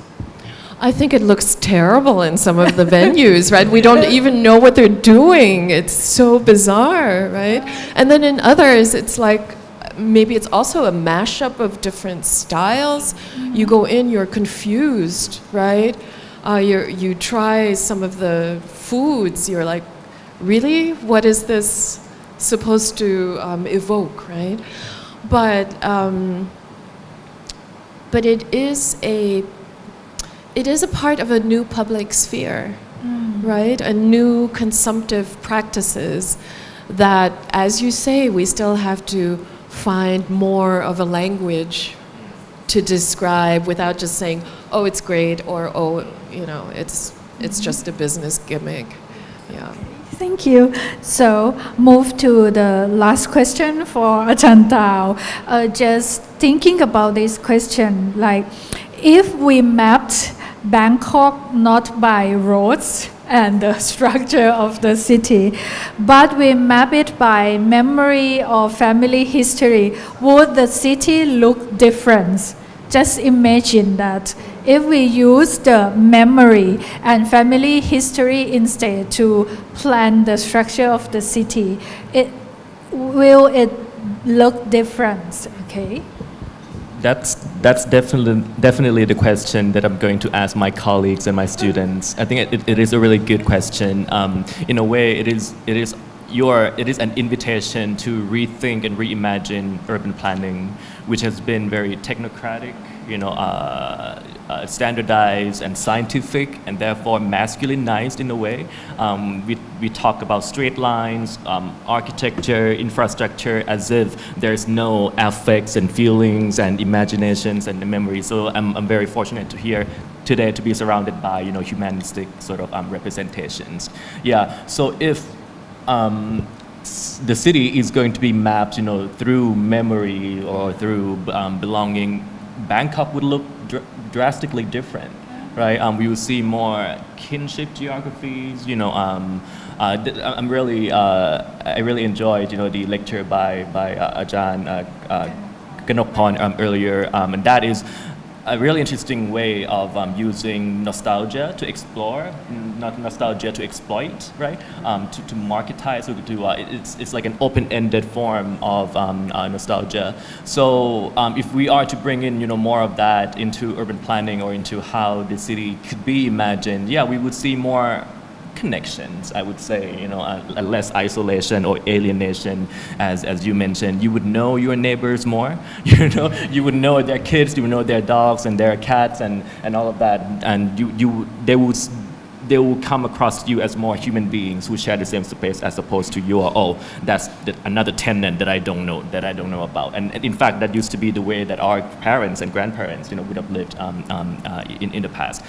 I think it looks terrible in some of the venues, right? We don't even know what they're doing. It's so bizarre, right? And then in others, it's like, maybe it's also a mashup of different styles. You go in, you're confused, right? You try some of the foods, you're like, really? What is this supposed to evoke, right? But it is a part of a new public sphere, right? A new consumptive practices that, as you say, we still have to find more of a language to describe without just saying, oh, it's great, or oh, you know, it's just a business gimmick. Yeah. Thank you. So move to the last question for Ajahn Tao. Just thinking about this question, like if we mapped Bangkok not by roads and the structure of the city, but we map it by memory or family history, would the city look different? Just imagine that if we use the memory and family history instead to plan the structure of the city, will it look different? Okay. That's definitely the question that I'm going to ask my colleagues and my students. I think it is a really good question. In a way, it is an invitation to rethink and reimagine urban planning, which has been very technocratic, standardized and scientific, and therefore masculinized in a way. We talk about straight lines, architecture, infrastructure, as if there's no affects and feelings and imaginations and the memories. So I'm very fortunate today to be surrounded by humanistic sort of representations. Yeah. So if the city is going to be mapped, through memory or through belonging, Bangkok would look drastically different, right? We will see more kinship geographies. I really enjoyed, the lecture by Ajahn Ganokporn earlier, and that is a really interesting way of using nostalgia to explore, not nostalgia to exploit, right? To marketize, or it's like an open-ended form of nostalgia. So if we are to bring in, more of that into urban planning or into how the city could be imagined, yeah, we would see more connections, I would say, less isolation or alienation, as you mentioned. You would know your neighbors more, you would know their kids, you would know their dogs and their cats and all of that, and they will come across you as more human beings who share the same space, as opposed to that's another tenant that I don't know about. And in fact, that used to be the way that our parents and grandparents, would have lived in the past.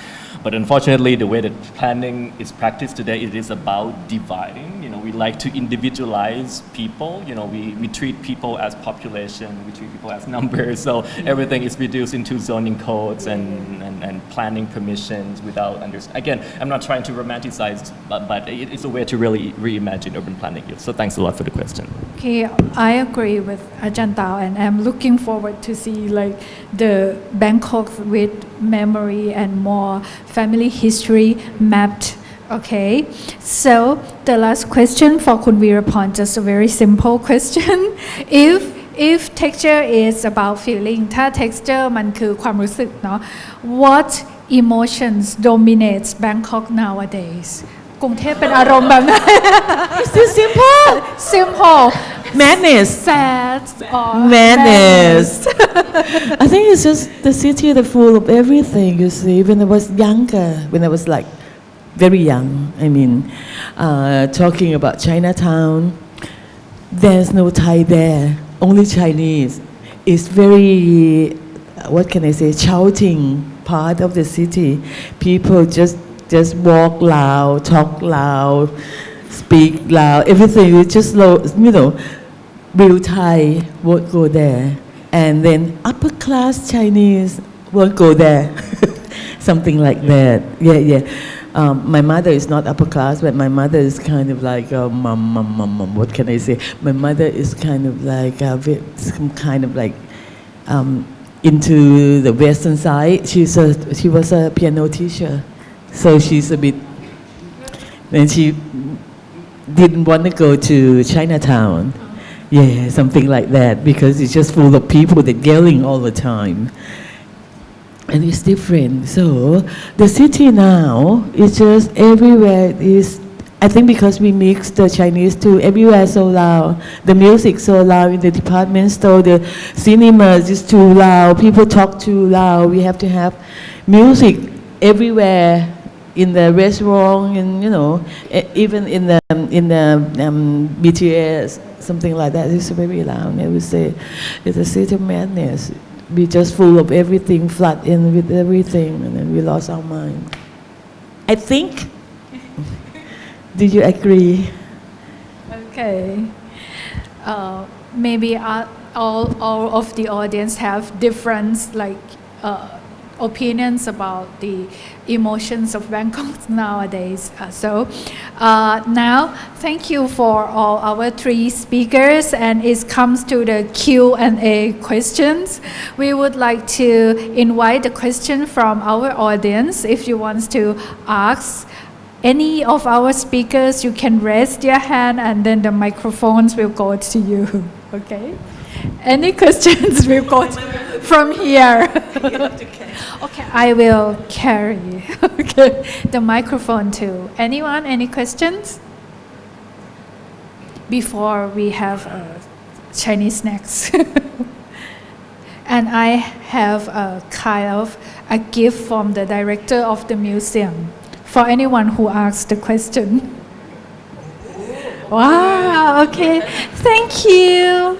But unfortunately, the way that planning is practiced today, it is about dividing. We like to individualize people. We treat people as population, we treat people as numbers. So everything is reduced into zoning codes and planning permissions without Again, I'm not trying to romanticize, but it's a way to really reimagine urban planning. So thanks a lot for the question. Okay, I agree with Ajahn Tao, and I'm looking forward to see like the Bangkok with memory and more family history mapped Okay, so the last question for Kun Veeraporn, just a very simple question. If texture is about feeling ถ้า texture มันคือความรู้สึกเนาะ What emotions dominates Bangkok nowadays กรุงเทพเป็นอารมณ์แบบนั้น It's so simple. Simple Madness. sad or Madness. I think it's just the city that's full of everything, you see. When I was younger, when I was like very young, I mean, talking about Chinatown, there's no Thai there, only Chinese. It's very, what can I say, shouting part of the city. People just walk loud, talk loud, speak loud, everything is just low, you know, real Thai won't go there. And then upper class Chinese won't go there. Something like that. Yeah. My mother is not upper class, but my mother is kind of like what can I say? My mother is kind of like some kind of like into the western side. She was a piano teacher, so she's a bit. And she didn't want to go to Chinatown. Yeah, something like that, because it's just full of people that yelling all the time. And it's different. So the city now is just everywhere is, I think because we mix the Chinese too, everywhere so loud. The music so loud in the department store, the cinemas is too loud, people talk too loud. We have to have music everywhere in the restaurant, and you know, even in the BTS, something like that. It's very loud. I would say it's a city of madness. We just full of everything, flood in with everything, and then we lost our mind. I think. Do you agree? Okay. Maybe all of the audience have different opinions about the emotions of Bangkok nowadays. Now, thank you for all our three speakers, and it comes to the Q&A questions. We would like to invite the question from our audience. If you want to ask any of our speakers, you can raise your hand and then the microphones will go to you. Okay? Any questions will go from here. Okay, I will carry the microphone too. Anyone, any questions? Before we have Chinese snacks. And I have a kind of a gift from the director of the museum for anyone who asks the question. Wow, okay. Thank you.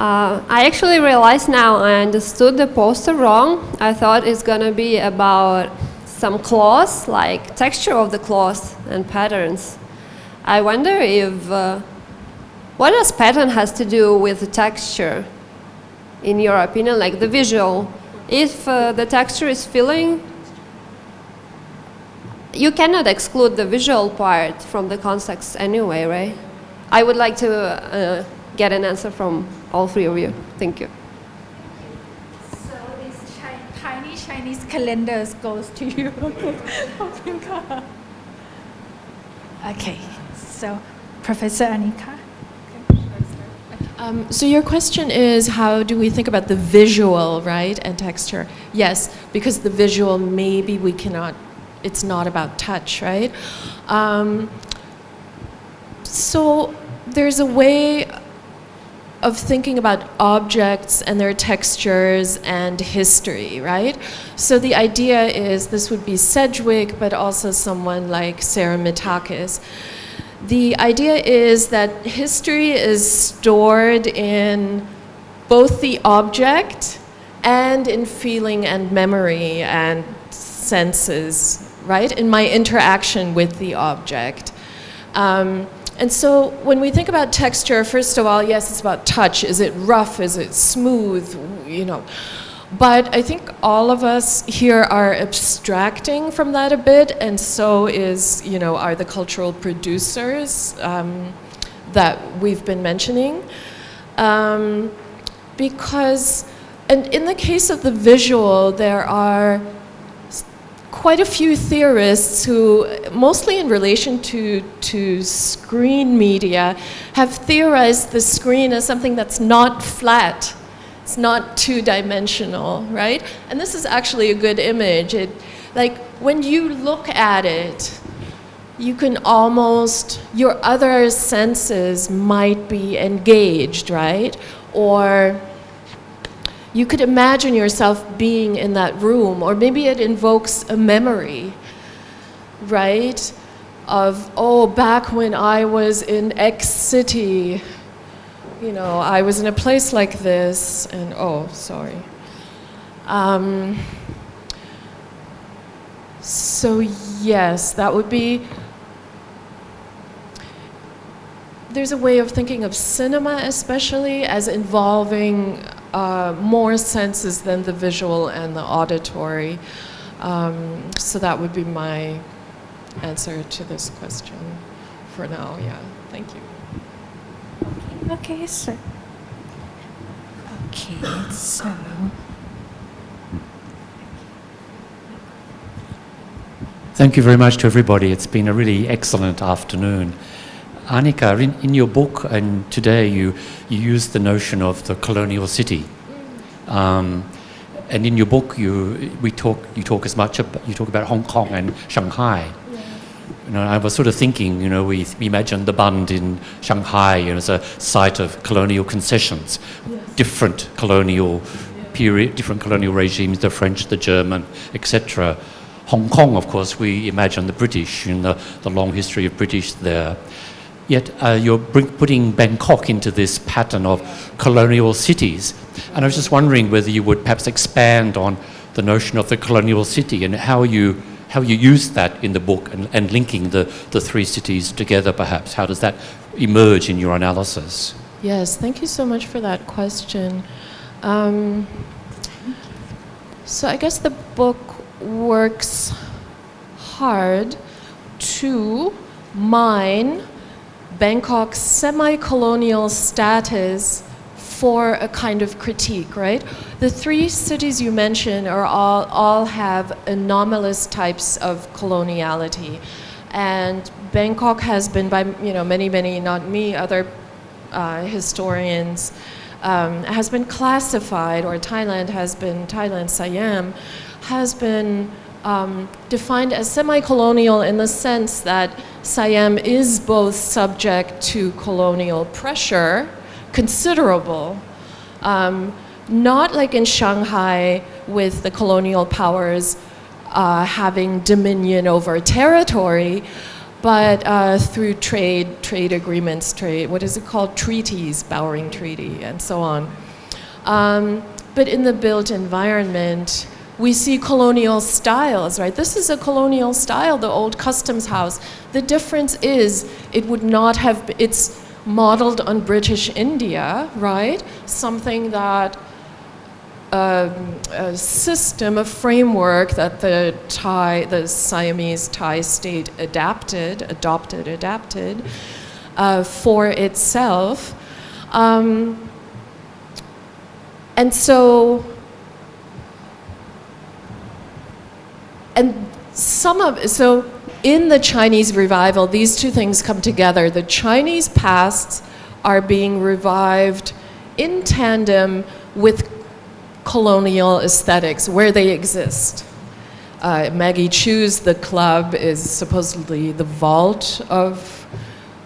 I actually realized now I understood the poster wrong. I thought it's gonna be about some cloth, like texture of the cloth and patterns. I wonder if, what does pattern has to do with the texture, in your opinion, like the visual? If the texture is feeling, you cannot exclude the visual part from the context anyway, right? I would like to get an answer from all three of you. Thank you. So this tiny Chinese calendars goes to you. Okay, so Professor Arnika. So your question is, how do we think about the visual, right, and texture? Yes, because the visual, maybe we cannot, it's not about touch, right? So there's a way of thinking about objects and their textures and history, right? So the idea is, this would be Sedgwick, but also someone like Sarah Mitakis. The idea is that history is stored in both the object and in feeling and memory and senses, right? In my interaction with the object. And so when we think about texture, first of all, yes, it's about touch. Is it rough? Is it smooth? You know. But I think all of us here are abstracting from that a bit, and so is, you know, are the cultural producers that we've been mentioning. Because and in the case of the visual, there are quite a few theorists who, mostly in relation to screen media, have theorized the screen as something that's not flat. It's not two-dimensional, right? And this is actually a good image. Like, when you look at it, you can almost, your other senses might be engaged, right? Or you could imagine yourself being in that room, or maybe it invokes a memory, right? Of, oh, back when I was in X city, you know, I was in a place like this, and oh, sorry. So yes, that would be, there's a way of thinking of cinema especially as involving more senses than the visual and the auditory. So that would be my answer to this question for now, yeah. Thank you. Okay, sir. Okay, so. Thank you very much to everybody. It's been a really excellent afternoon. Arnika, in your book and today you use the notion of the colonial city. And in your book you talk about Hong Kong and Shanghai. You know, I was sort of thinking, you know, we imagine the Bund in Shanghai, you know, as a site of colonial concessions, different colonial period, different colonial regimes, the French, the German, etc. Hong Kong, of course, we imagine the British, you know, the long history of British there. Yet you're putting Bangkok into this pattern of colonial cities. And I was just wondering whether you would perhaps expand on the notion of the colonial city and how you use that in the book and linking the three cities together perhaps. How does that emerge in your analysis? Yes, thank you so much for that question. So I guess the book works hard to mine Bangkok's semi-colonial status for a kind of critique, right? The three cities you mentioned are all have anomalous types of coloniality, and Bangkok has been by many, not me, other historians, has been classified, or Thailand Siam has been defined as semi-colonial in the sense that Siam is both subject to colonial pressure, considerable, not like in Shanghai with the colonial powers having dominion over territory, but through trade agreements, treaties, Bowring Treaty, and so on. But in the built environment, we see colonial styles, right? This is a colonial style, the old customs house. The difference is it would not have, it's modeled on British India, right? Something that, a system, a framework that the Siamese Thai state adopted for itself. And so, so in the Chinese revival, these two things come together. The Chinese pasts are being revived in tandem with colonial aesthetics where they exist. Maggie Chu's The Club is supposedly the vault of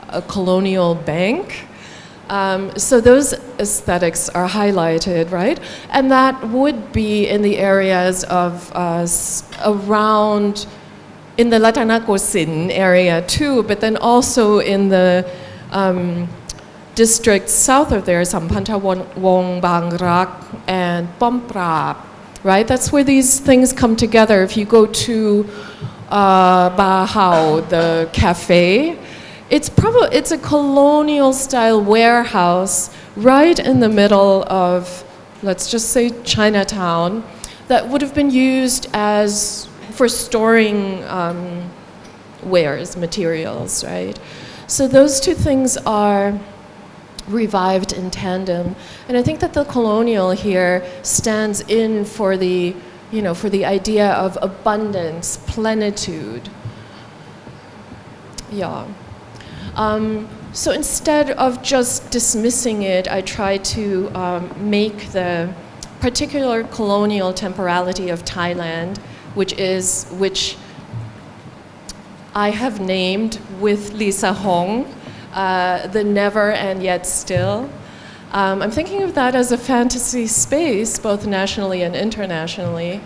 a colonial bank. So those aesthetics are highlighted, right? And that would be in the areas of around, in the Latanakosin area too, but then also in the districts south of there, Sampanta Wong Bang Rak and Pomprap, right? That's where these things come together. If you go to Ba Hao, the cafe, it's a colonial style warehouse right in the middle of, let's just say, Chinatown, that would have been used for storing wares, materials, right? So those two things are revived in tandem. And I think that the colonial here stands in for the, for the idea of abundance, plenitude. Yeah. So instead of just dismissing it, I try to make the particular colonial temporality of Thailand, which I have named with Lisa Hong, the never and yet still. I'm thinking of that as a fantasy space, both nationally and internationally,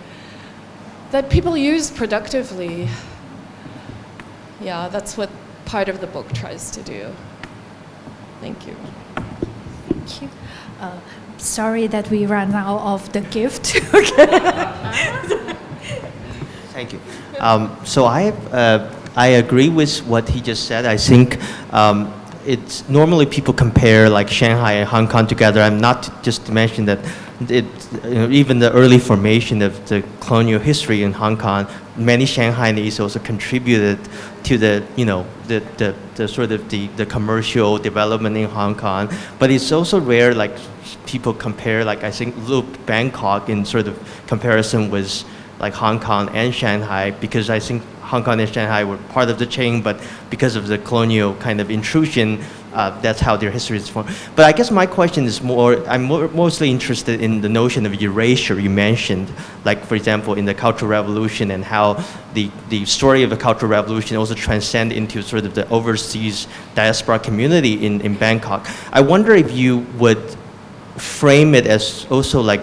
that people use productively. Yeah, that's what part of the book tries to do. Thank you. Thank you. Sorry that we ran out of the gift. Thank you. So I agree with what he just said. I think it's normally people compare like Shanghai and Hong Kong together. I'm not just to mention that even the early formation of the colonial history in Hong Kong, many Shanghainese also contributed to the sort of the commercial development in Hong Kong. But it's also rare like people compare, like I think look Bangkok in sort of comparison with like Hong Kong and Shanghai, because I think Hong Kong and Shanghai were part of the chain, but because of the colonial kind of intrusion, that's how their history is formed. But I guess my question is I'm mostly interested in the notion of erasure you mentioned, like for example in the Cultural Revolution, and how the story of the Cultural Revolution also transcend into sort of the overseas diaspora community in Bangkok. I wonder if you would frame it as also like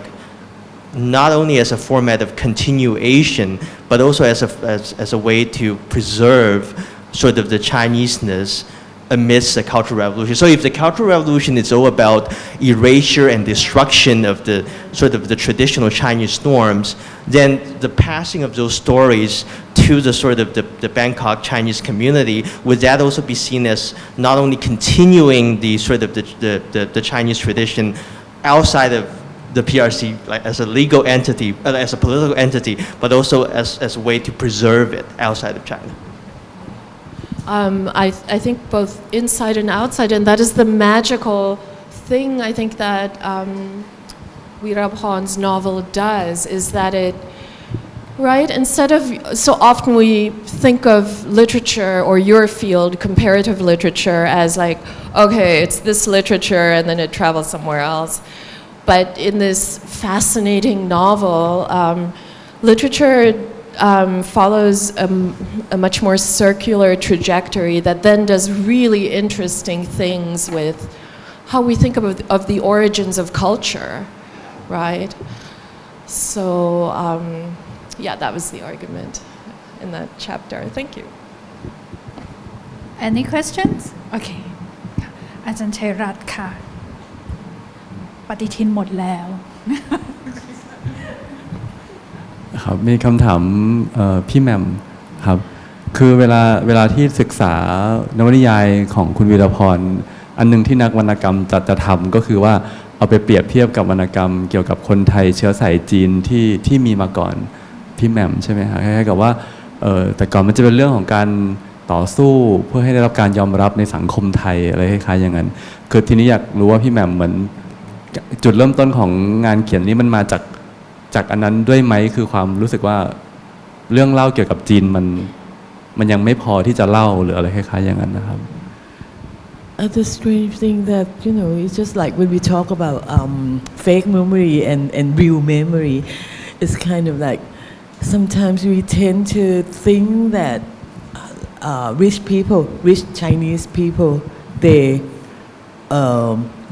not only as a format of continuation, but also as a way to preserve sort of the Chineseness amidst the Cultural Revolution. So if the Cultural Revolution is all about erasure and destruction of the sort of the traditional Chinese norms, then the passing of those stories to the sort of the Bangkok Chinese community, would that also be seen as not only continuing the sort of the Chinese tradition outside of the PRC, like as a legal entity, as a political entity, but also as a way to preserve it outside of China? I think both inside and outside, and that is the magical thing I think that Veeraporn's novel does, is that it, right, instead of, so often we think of literature or your field, comparative literature, as like, okay, it's this literature and then it travels somewhere else. But in this fascinating novel, literature follows a much more circular trajectory that then does really interesting things with how we think of the origins of culture, right? So, yeah, that was the argument in that chapter. Thank you. Any questions? Okay. อาจารย์ชัยรัตน์ค่ะ ปฏิทินหมดแล้ว ครับมีคำถามพี่แหม่มครับคือเวลาที่ศึกษานวนิยายของคุณวีรพรอันนึงที่นักวรรณกรรมจะทำก็คือว่าเอาไปเปรียบเทียบกับวรรณกรรมเกี่ยวกับคนไทยเชื้อสายจีนที่มีมาก่อนพี่แหม่มใช่ไหมครับคล้ายๆกับว่าแต่ก่อนมันจะเป็นเรื่องของการต่อสู้เพื่อให้ได้รับการยอมรับในสังคมไทยอะไรคล้ายๆอย่างนั้นคือทีนี้อยากรู้ว่าพี่แหม่มเหมือนจุดเริ่มต้นของงานเขียนนี้มันมาจากอันนั้นด้วยไหมคือความรู้สึกว่าเรื่องเล่าเกี่ยวกับจีนมันยังไม่พอที่จะเล่าหรืออะไรคล้ายๆอย่างนั้นนะครับ The strange thing that it's just like when we talk about fake memory and real memory, it's kind of like sometimes we tend to think that rich Chinese people, they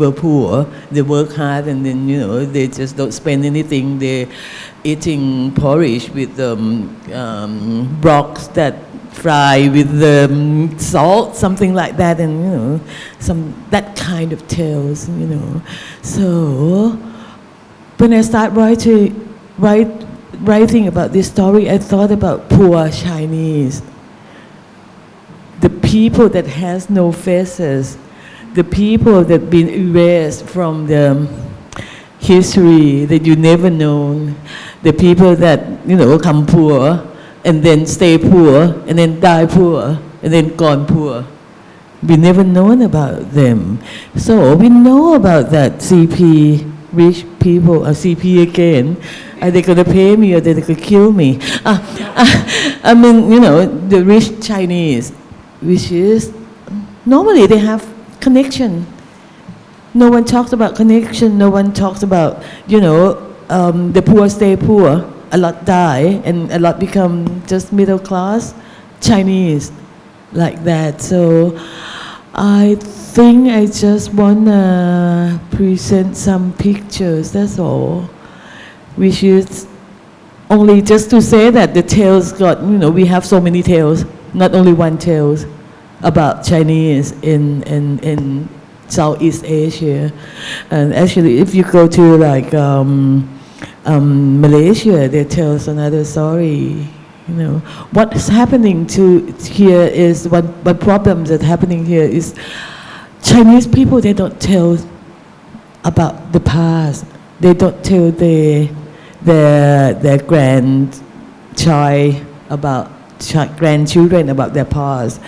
were poor, they work hard, and then they just don't spend anything. They're eating porridge with rocks that fry with salt, something like that, and that kind of tales. So when I start writing about this story, I thought about poor Chinese, the people that has no faces, the people that been erased from the history that you never known, the people that come poor and then stay poor and then die poor and then gone poor. We never known about them. So we know about that CP, rich people, CP again. Are they going to pay me or are they going to kill me? I mean, you know, the rich Chinese, which is, normally they have connection. No one talks about connection. No one talks about, you know, the poor stay poor. A lot die and a lot become just middle class Chinese like that. So I think I just want to present some pictures, that's all. Which is only just to say that the tales got, you know, we have so many tales, not only one tales about Chinese in Southeast Asia. And actually, if you go to like Malaysia, they tell us another story. You know, what's happening to here is one problem that's happening here is Chinese people, they don't tell about the past. They don't tell their grandchild about grandchildren about their past.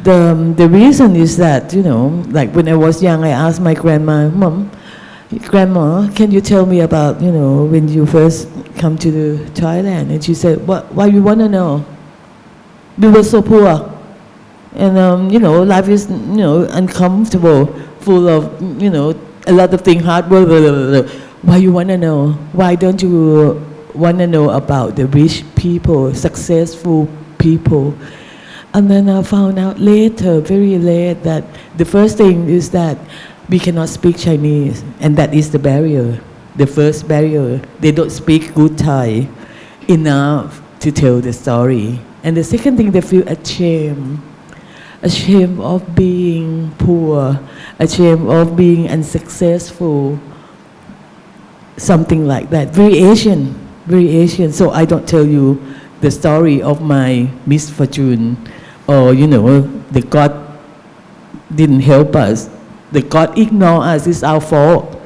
The reason is that, you know, like when I was young, I asked my grandma, Grandma, can you tell me about, you know, when you first come to Thailand? And she said, why you want to know? We were so poor. And, you know, life is, you know, uncomfortable, full of, you know, a lot of things, hard work, blah, blah, blah, blah. Why you want to know? Why don't you want to know about the rich people, successful people? And then I found out later, very late, that the first thing is that we cannot speak Chinese, and that is the barrier, the first barrier. They don't speak good Thai enough to tell the story. And the second thing, they feel ashamed of being poor, ashamed of being unsuccessful, something like that. Very Asian, very Asian. So I don't tell you the story of my misfortune, or, you know, the God didn't help us. The God ignore us, it's our fault,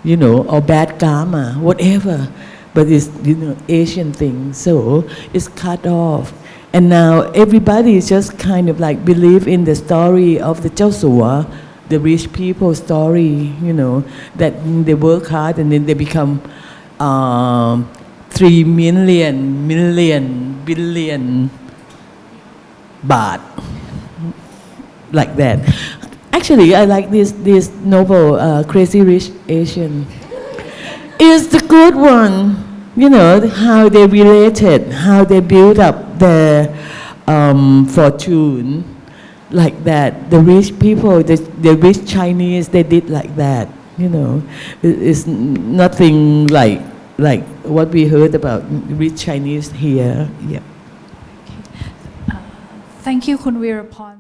you know, or bad karma, whatever. But it's, you know, Asian thing, so it's cut off. And now everybody is just kind of like believe in the story of the Chao Sua, the rich people story, you know, that they work hard and then they become 3 billion baht, like that. Actually, I like this novel, Crazy Rich Asian. It's the good one, you know, how they related, how they built up their fortune, like that. The rich people, the rich Chinese, they did like that, you know. It's nothing like what we heard about rich Chinese here. Yeah. Thank you คุณ Veeraporn